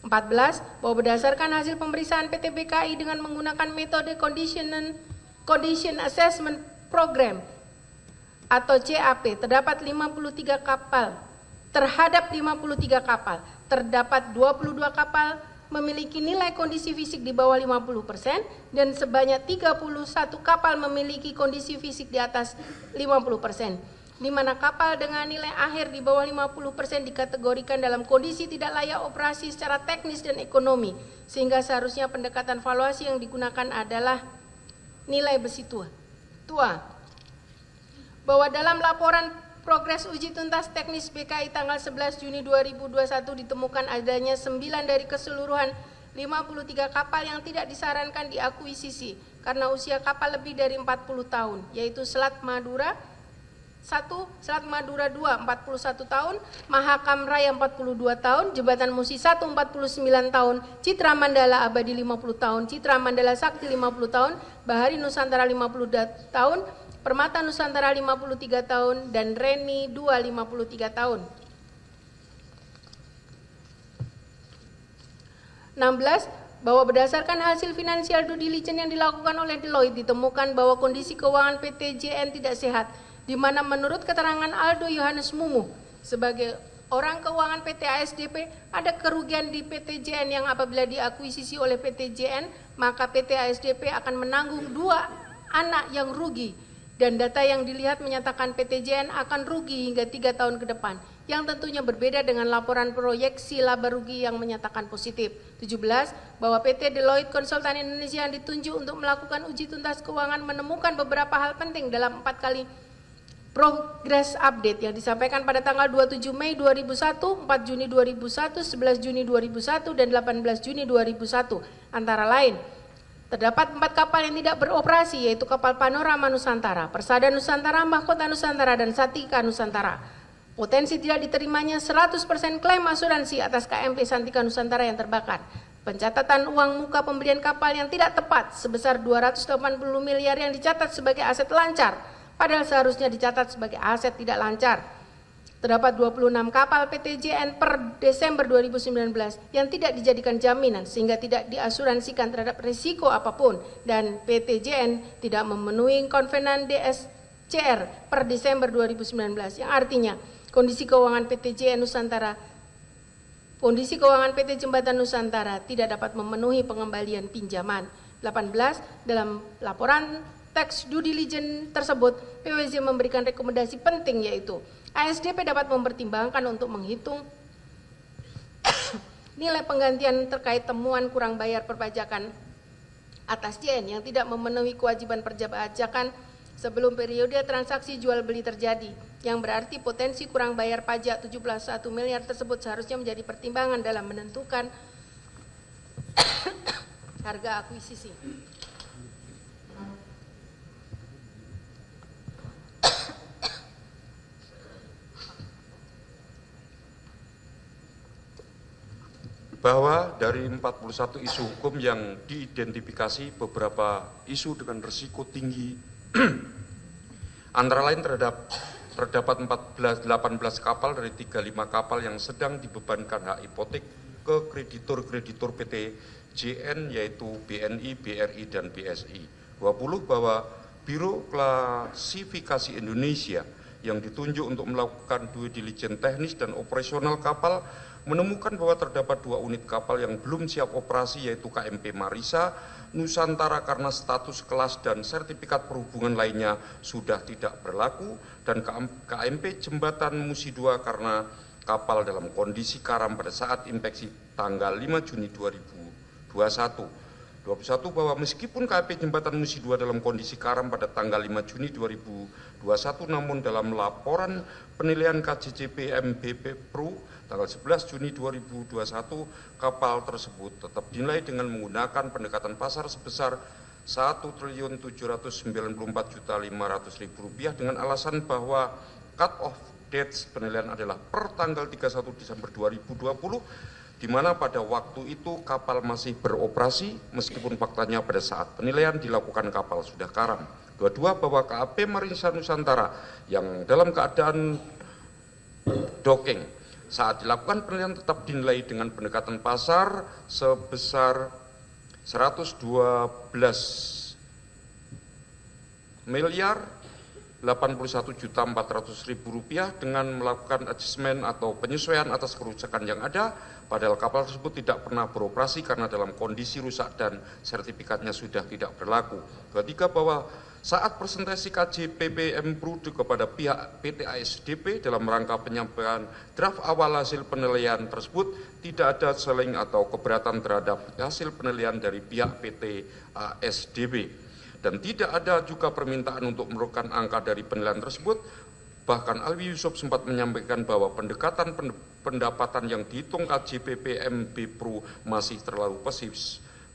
14. Bahwa berdasarkan hasil pemeriksaan PT BKI dengan menggunakan metode Condition Assessment Program atau CAP terdapat 53 kapal, terdapat 22 kapal memiliki nilai kondisi fisik di bawah 50% dan sebanyak 31 kapal memiliki kondisi fisik di atas 50%, di mana kapal dengan nilai akhir di bawah 50% dikategorikan dalam kondisi tidak layak operasi secara teknis dan ekonomi, sehingga seharusnya pendekatan valuasi yang digunakan adalah nilai besi tua. Bahwa dalam laporan progres uji tuntas teknis BKI tanggal 11 Juni 2021 ditemukan adanya 9 dari keseluruhan 53 kapal yang tidak disarankan diakuisisi karena usia kapal lebih dari 40 tahun, yaitu Selat Madura 1, Selat Madura 2 41 tahun, Mahakam Raya 42 tahun, Jembatan Musi 1 49 tahun, Citra Mandala Abadi 50 tahun, Citra Mandala Sakti 50 tahun, Bahari Nusantara 50 tahun, Permata Nusantara 53 tahun, dan Reni 2 53 tahun. 16. Bahwa berdasarkan hasil finansial due diligence yang dilakukan oleh Deloitte ditemukan bahwa kondisi keuangan PT JN tidak sehat, di mana menurut keterangan Aldo Yohanes Mumu sebagai orang keuangan PT ASDP ada kerugian di PT JN yang apabila diakuisisi oleh PT JN maka PT ASDP akan menanggung 2 anak yang rugi. Dan data yang dilihat menyatakan PT JN akan rugi hingga 3 tahun ke depan, yang tentunya berbeda dengan laporan proyeksi laba rugi yang menyatakan positif. 17. Bahwa PT Deloitte Konsultan Indonesia yang ditunjuk untuk melakukan uji tuntas keuangan menemukan beberapa hal penting dalam 4 kali progress update yang disampaikan pada tanggal 27 Mei 2001, 4 Juni 2001, 11 Juni 2001, dan 18 Juni 2001, antara lain. Terdapat 4 kapal yang tidak beroperasi, yaitu kapal Panorama Nusantara, Persada Nusantara, Mahkota Nusantara, dan Satika Nusantara. Potensi tidak diterimanya 100% klaim asuransi atas KMP Santika Nusantara yang terbakar. Pencatatan uang muka pembelian kapal yang tidak tepat sebesar 280 miliar yang dicatat sebagai aset lancar, padahal seharusnya dicatat sebagai aset tidak lancar. Terdapat 26 kapal PT JN per Desember 2019 yang tidak dijadikan jaminan sehingga tidak diasuransikan terhadap risiko apapun, dan PT JN tidak memenuhi konvenan DSCR per Desember 2019 yang artinya kondisi keuangan PT JN Nusantara Kondisi keuangan PT Jembatan Nusantara tidak dapat memenuhi pengembalian pinjaman. 18. Dalam laporan tax due diligence tersebut, PWJ memberikan rekomendasi penting yaitu ASDP dapat mempertimbangkan untuk menghitung nilai penggantian terkait temuan kurang bayar perpajakan atas JN yang tidak memenuhi kewajiban perpajakan sebelum periode transaksi jual beli terjadi, yang berarti potensi kurang bayar pajak 71 miliar tersebut seharusnya menjadi pertimbangan dalam menentukan harga akuisisi. Bahwa dari 41 isu hukum yang diidentifikasi, beberapa isu dengan risiko tinggi antara lain terdapat 18 kapal dari 35 kapal yang sedang dibebankan hak hipotek ke kreditur-kreditur PT JN yaitu BNI, BRI, dan BSI. 20 bahwa Biro Klasifikasi Indonesia yang ditunjuk untuk melakukan due diligence teknis dan operasional kapal menemukan bahwa terdapat 2 unit kapal yang belum siap operasi yaitu KMP Marisa Nusantara karena status kelas dan sertifikat perhubungan lainnya sudah tidak berlaku, dan KMP Jembatan Musi II karena kapal dalam kondisi karam pada saat inspeksi tanggal 5 Juni 2021. 21 bahwa meskipun KMP Jembatan Musi II dalam kondisi karam pada tanggal 5 Juni 2021 namun dalam laporan penilaian KJCP MBP Pro tanggal 11 Juni 2021 kapal tersebut tetap dinilai dengan menggunakan pendekatan pasar sebesar Rp1.794.500.000 dengan alasan bahwa cut off dates penilaian adalah per tanggal 31 Desember 2020, di mana pada waktu itu kapal masih beroperasi meskipun faktanya pada saat penilaian dilakukan kapal sudah karam. 22 bahwa KAP Marisa Nusantara yang dalam keadaan docking saat dilakukan penilaian tetap dinilai dengan pendekatan pasar sebesar Rp112.081.400.000 dengan melakukan adjustment atau penyesuaian atas kerusakan yang ada, padahal kapal tersebut tidak pernah beroperasi karena dalam kondisi rusak dan sertifikatnya sudah tidak berlaku. Ketiga bahwa saat presentasi KJPP Mpru kepada pihak PT ASDP dalam rangka penyampaian draft awal hasil penilaian tersebut tidak ada seling atau keberatan terhadap hasil penilaian dari pihak PT ASDP dan tidak ada juga permintaan untuk menurunkan angka dari penilaian tersebut. Bahkan Alwi Yusuf sempat menyampaikan bahwa pendekatan pendapatan yang dihitung KJPP Mpru masih terlalu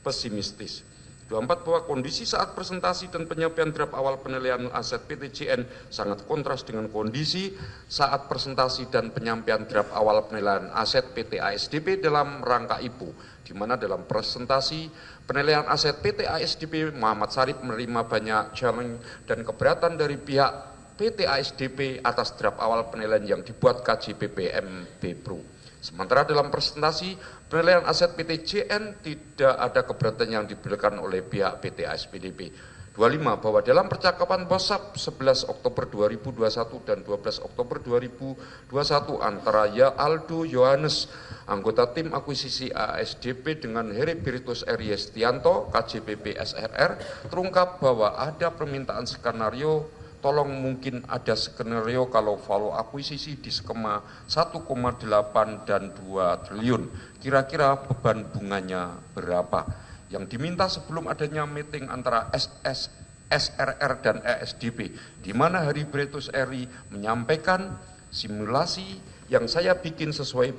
pesimistis. 24 bahwa kondisi saat presentasi dan penyampaian draft awal penilaian aset PT JN sangat kontras dengan kondisi saat presentasi dan penyampaian draft awal penilaian aset PT ASDP dalam rangka IPO, di mana dalam presentasi penilaian aset PT ASDP Muhammad Syarif menerima banyak challenge dan keberatan dari pihak PT ASDP atas draft awal penilaian yang dibuat KJPP Mpru. Sementara dalam presentasi penilaian aset PT JN tidak ada keberatan yang diberikan oleh pihak PT ASPDP. 25 bahwa dalam percakapan WhatsApp 11 Oktober 2021 dan 12 Oktober 2021 antara Aldo Yohanes, anggota tim akuisisi ASDP dengan Heribertus Eriestianto, KJPP SRR, terungkap bahwa ada permintaan skenario. Tolong mungkin ada skenario kalau value akuisisi di skema 1,8 dan 2 triliun. Kira-kira beban bunganya berapa? Yang diminta sebelum adanya meeting antara SRR dan ASDP, di mana Heribertus Eri menyampaikan simulasi yang saya bikin sesuai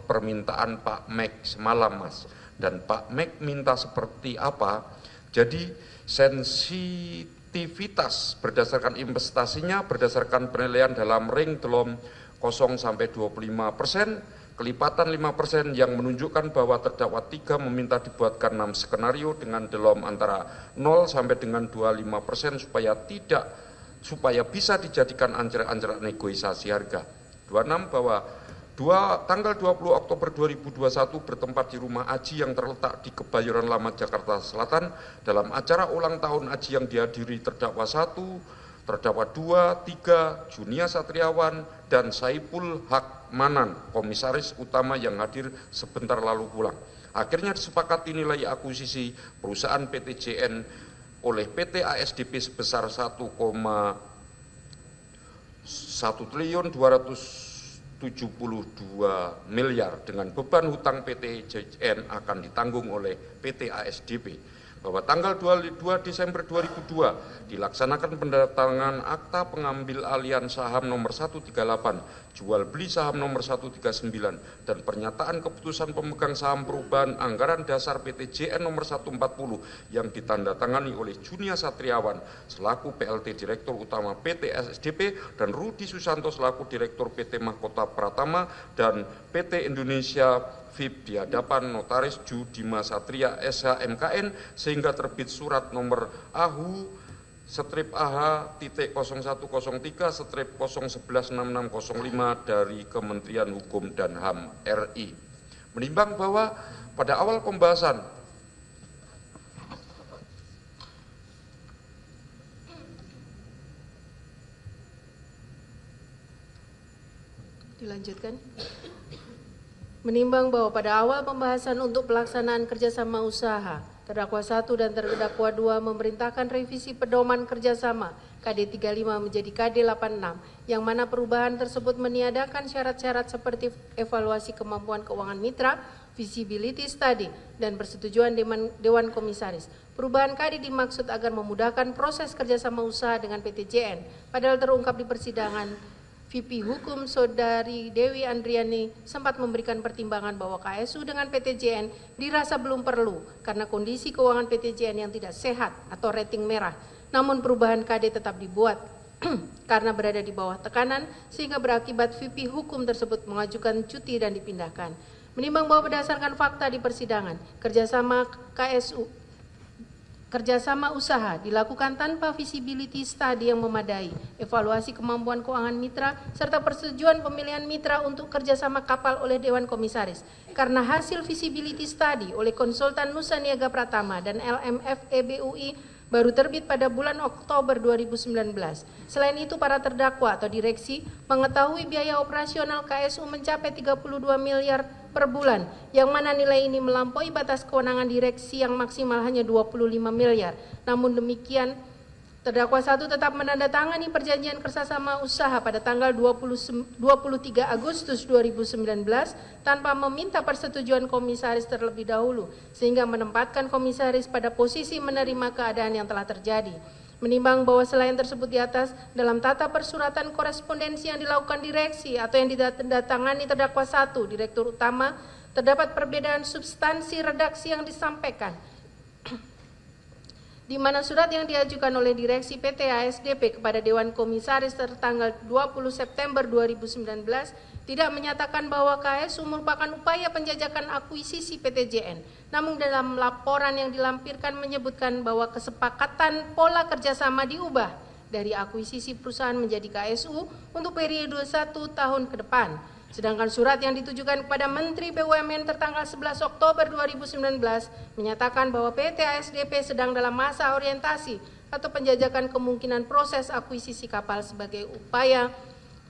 permintaan Pak Mek semalam, Mas. Dan Pak Mek minta seperti apa? Jadi sensitivitas berdasarkan investasinya, berdasarkan penilaian dalam ring dalam 0 sampai 25%, kelipatan 5% yang menunjukkan bahwa terdakwa 3 meminta dibuatkan 6 skenario dengan dalam antara 0 sampai dengan 25% supaya bisa dijadikan anjak-anjak negosiasi harga. 26 bahwa tanggal 20 Oktober 2021 bertempat di rumah Aji yang terletak di Kebayoran Lama, Jakarta Selatan dalam acara ulang tahun Aji yang dihadiri terdakwa 1, terdakwa 2, 3, Junia Satriawan, dan Saipul Haq Manan, Komisaris Utama yang hadir sebentar lalu pulang. Akhirnya disepakati nilai akuisisi perusahaan PT JN oleh PT ASDP sebesar 1,1.272 miliar dengan beban hutang PT JN akan ditanggung oleh PT ASDP. Bahwa tanggal 22 Desember 2002 dilaksanakan pendatangan akta pengambil alihan saham nomor 138, jual beli saham nomor 139, dan pernyataan keputusan pemegang saham perubahan anggaran dasar PT JN nomor 140 yang ditandatangani oleh Junia Satriawan selaku PLT Direktur Utama PT ASDP dan Rudi Susanto selaku Direktur PT Mahkota Pratama dan PT Indonesia VIP di hadapan Notaris Ju Dima Satria SHMKN sehingga terbit surat nomor AHU/AH-0103/0116605 dari Kementerian Hukum dan HAM RI. Menimbang bahwa pada awal pembahasan dilanjutkan. Menimbang bahwa pada awal pembahasan untuk pelaksanaan kerjasama usaha, terdakwa 1 dan terdakwa 2 memerintahkan revisi pedoman kerjasama KD 35 menjadi KD 86, yang mana perubahan tersebut meniadakan syarat-syarat seperti evaluasi kemampuan keuangan mitra, visibility study, dan persetujuan Dewan Komisaris. Perubahan KD dimaksud agar memudahkan proses kerjasama usaha dengan PT JN, padahal terungkap di persidangan VP Hukum Saudari Dewi Andriani sempat memberikan pertimbangan bahwa KSU dengan PT JN dirasa belum perlu karena kondisi keuangan PT JN yang tidak sehat atau rating merah. Namun perubahan KD tetap dibuat karena berada di bawah tekanan sehingga berakibat VP Hukum tersebut mengajukan cuti dan dipindahkan. Menimbang bahwa berdasarkan fakta di persidangan, kerjasama usaha dilakukan tanpa visibility study yang memadai, evaluasi kemampuan keuangan mitra, serta persetujuan pemilihan mitra untuk kerjasama kapal oleh Dewan Komisaris. Karena hasil visibility study oleh konsultan Nusa Niaga Pratama dan LMF EBUI baru terbit pada bulan Oktober 2019. Selain itu, para terdakwa atau direksi mengetahui biaya operasional KSU mencapai 32 miliar per bulan, yang mana nilai ini melampaui batas kewenangan direksi yang maksimal hanya 25 miliar. Namun demikian, terdakwa 1 tetap menandatangani perjanjian kerjasama usaha pada tanggal 23 Agustus 2019 tanpa meminta persetujuan komisaris terlebih dahulu, sehingga menempatkan komisaris pada posisi menerima keadaan yang telah terjadi. Menimbang bahwa selain tersebut di atas, dalam tata persuratan korespondensi yang dilakukan direksi atau yang ditandatangani terdakwa 1, Direktur Utama, terdapat perbedaan substansi redaksi yang disampaikan, di mana surat yang diajukan oleh direksi PT ASDP kepada Dewan Komisaris tertanggal 20 September 2019 tidak menyatakan bahwa KSU merupakan upaya penjajakan akuisisi PT JN. Namun dalam laporan yang dilampirkan menyebutkan bahwa kesepakatan pola kerjasama diubah dari akuisisi perusahaan menjadi KSU untuk periode 1 tahun ke depan. Sedangkan surat yang ditujukan kepada Menteri BUMN tertanggal 11 Oktober 2019 menyatakan bahwa PT ASDP sedang dalam masa orientasi atau penjajakan kemungkinan proses akuisisi kapal sebagai upaya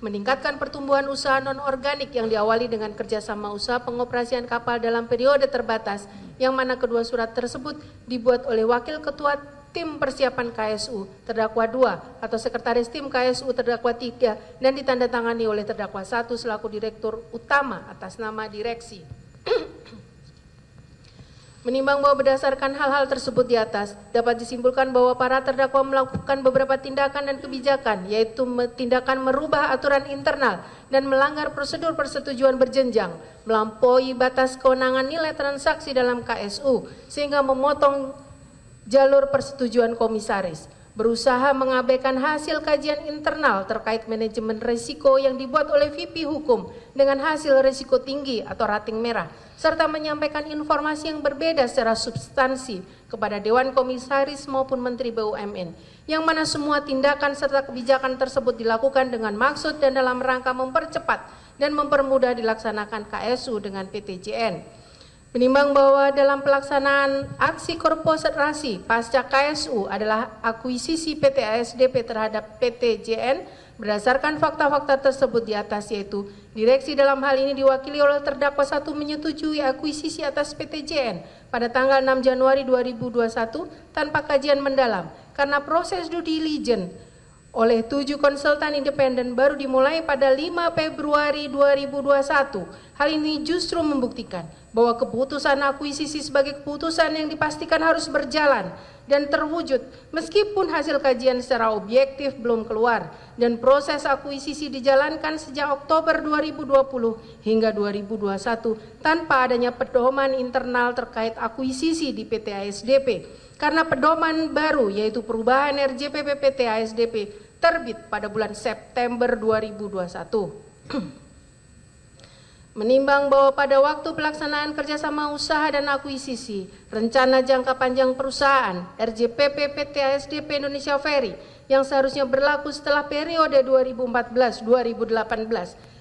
meningkatkan pertumbuhan usaha non-organik yang diawali dengan kerjasama usaha pengoperasian kapal dalam periode terbatas, yang mana kedua surat tersebut dibuat oleh Wakil Ketua Tim Persiapan KSU terdakwa 2 atau Sekretaris Tim KSU terdakwa 3 dan ditandatangani oleh terdakwa 1 selaku Direktur Utama atas nama direksi. Menimbang bahwa berdasarkan hal-hal tersebut di atas, dapat disimpulkan bahwa para terdakwa melakukan beberapa tindakan dan kebijakan, yaitu tindakan merubah aturan internal dan melanggar prosedur persetujuan berjenjang, melampaui batas kewenangan nilai transaksi dalam KSU, sehingga memotong jalur persetujuan komisaris, berusaha mengabaikan hasil kajian internal terkait manajemen risiko yang dibuat oleh VP Hukum dengan hasil risiko tinggi atau rating merah, serta menyampaikan informasi yang berbeda secara substansi kepada Dewan Komisaris maupun Menteri BUMN, yang mana semua tindakan serta kebijakan tersebut dilakukan dengan maksud dan dalam rangka mempercepat dan mempermudah dilaksanakan KSU dengan PT JN. Menimbang bahwa dalam pelaksanaan aksi korporasi pasca KSU adalah akuisisi PT ASDP terhadap PT JN Berdasarkan fakta-fakta tersebut di atas, yaitu direksi dalam hal ini diwakili oleh terdakwa 1 menyetujui akuisisi atas PTJN pada tanggal 6 Januari 2021 tanpa kajian mendalam karena proses due diligence oleh 7 konsultan independen baru dimulai pada 5 Februari 2021. Hal ini justru membuktikan bahwa keputusan akuisisi sebagai keputusan yang dipastikan harus berjalan dan terwujud meskipun hasil kajian secara objektif belum keluar dan proses akuisisi dijalankan sejak Oktober 2020 hingga 2021 tanpa adanya pedoman internal terkait akuisisi di PT ASDP. Karena pedoman baru yaitu perubahan RJPP PT ASDP terbit pada bulan September 2021. Menimbang bahwa pada waktu pelaksanaan kerjasama usaha dan akuisisi, rencana jangka panjang perusahaan RJPP PT ASDP Indonesia Ferry yang seharusnya berlaku setelah periode 2014-2018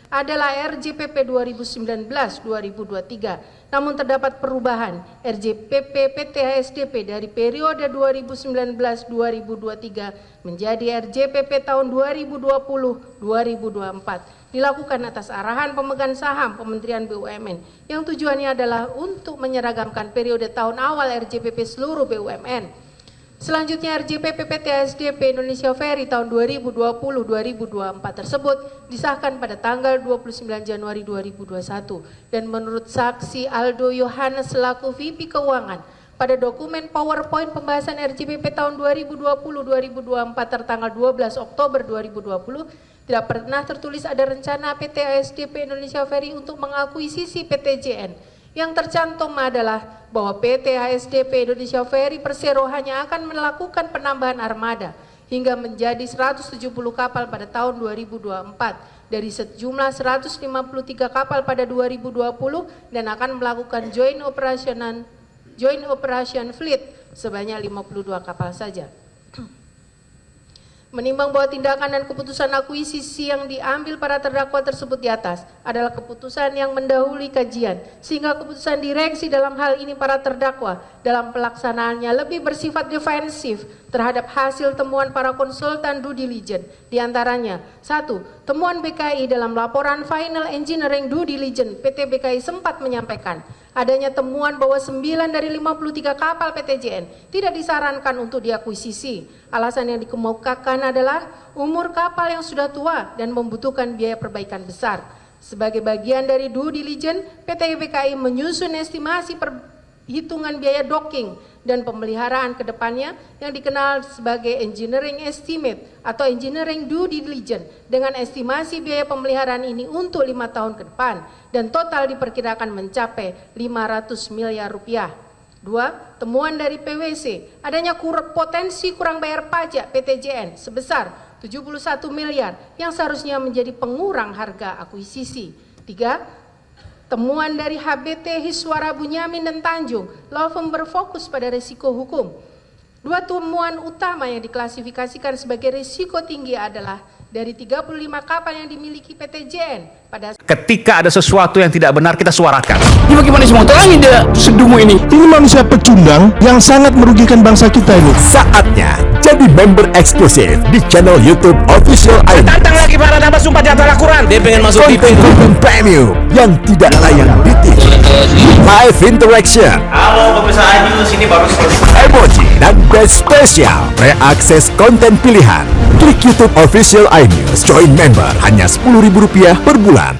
adalah RJPP 2019-2023. Namun terdapat perubahan RJPP PT ASDP dari periode 2019-2023 menjadi RJPP tahun 2020-2024. Dilakukan atas arahan pemegang saham Kementerian BUMN yang tujuannya adalah untuk menyeragamkan periode tahun awal RJPP seluruh BUMN. Selanjutnya RJPP PT ASDP Indonesia Ferry tahun 2020-2024 tersebut disahkan pada tanggal 29 Januari 2021 dan menurut saksi Aldo Yohanes selaku VP Keuangan pada dokumen PowerPoint pembahasan RJPP tahun 2020-2024 tertanggal 12 Oktober 2020 tidak pernah tertulis ada rencana PT ASDP Indonesia Ferry untuk mengakuisisi PTJN. Yang tercantum adalah bahwa PT ASDP Indonesia Ferry Persero hanya akan melakukan penambahan armada hingga menjadi 170 kapal pada tahun 2024 dari sejumlah 153 kapal pada 2020 dan akan melakukan joint operation fleet sebanyak 52 kapal saja. Menimbang bahwa tindakan dan keputusan akuisisi yang diambil para terdakwa tersebut di atas adalah keputusan yang mendahului kajian, sehingga keputusan direksi dalam hal ini para terdakwa dalam pelaksanaannya lebih bersifat defensif terhadap hasil temuan para konsultan due diligence. Di antaranya, 1. Temuan BKI dalam laporan Final Engineering Due Diligence PT BKI sempat menyampaikan adanya temuan bahwa 9 dari 53 kapal PTJN tidak disarankan untuk diakuisisi. Alasan yang dikemukakan adalah umur kapal yang sudah tua dan membutuhkan biaya perbaikan besar. Sebagai bagian dari due diligence, PT BKI menyusun estimasi perhitungan biaya docking dan pemeliharaan ke depannya yang dikenal sebagai engineering estimate atau engineering due diligence dengan estimasi biaya pemeliharaan ini untuk 5 tahun ke depan dan total diperkirakan mencapai 500 miliar rupiah. 2. Temuan dari PwC adanya potensi kurang bayar pajak PTJN sebesar 71 miliar yang seharusnya menjadi pengurang harga akuisisi. 3. Temuan dari HBT Hiswara Bunyamin dan Tanjung, law firm berfokus pada risiko hukum. 2 temuan utama yang diklasifikasikan sebagai risiko tinggi adalah dari 35 kapal yang dimiliki PTJN pada ketika ada sesuatu yang tidak benar kita suarakan. Ini bagaimana semua terangin dia sedumu ini? Ini manusia pecundang yang sangat merugikan bangsa kita ini. Saatnya jadi member eksklusif di channel YouTube Official ID. Tantang lagi para nama sumpah di atas Al-Quran. Dia pengen masuk TV. Konten premium yang tidak layak ditik. Live interaction. Halo pemirsa Ayu, sini baru selesai. Emoji dan best spesial. Reakses konten pilihan. Klik YouTube Official iNews. Join member hanya Rp10.000 per bulan.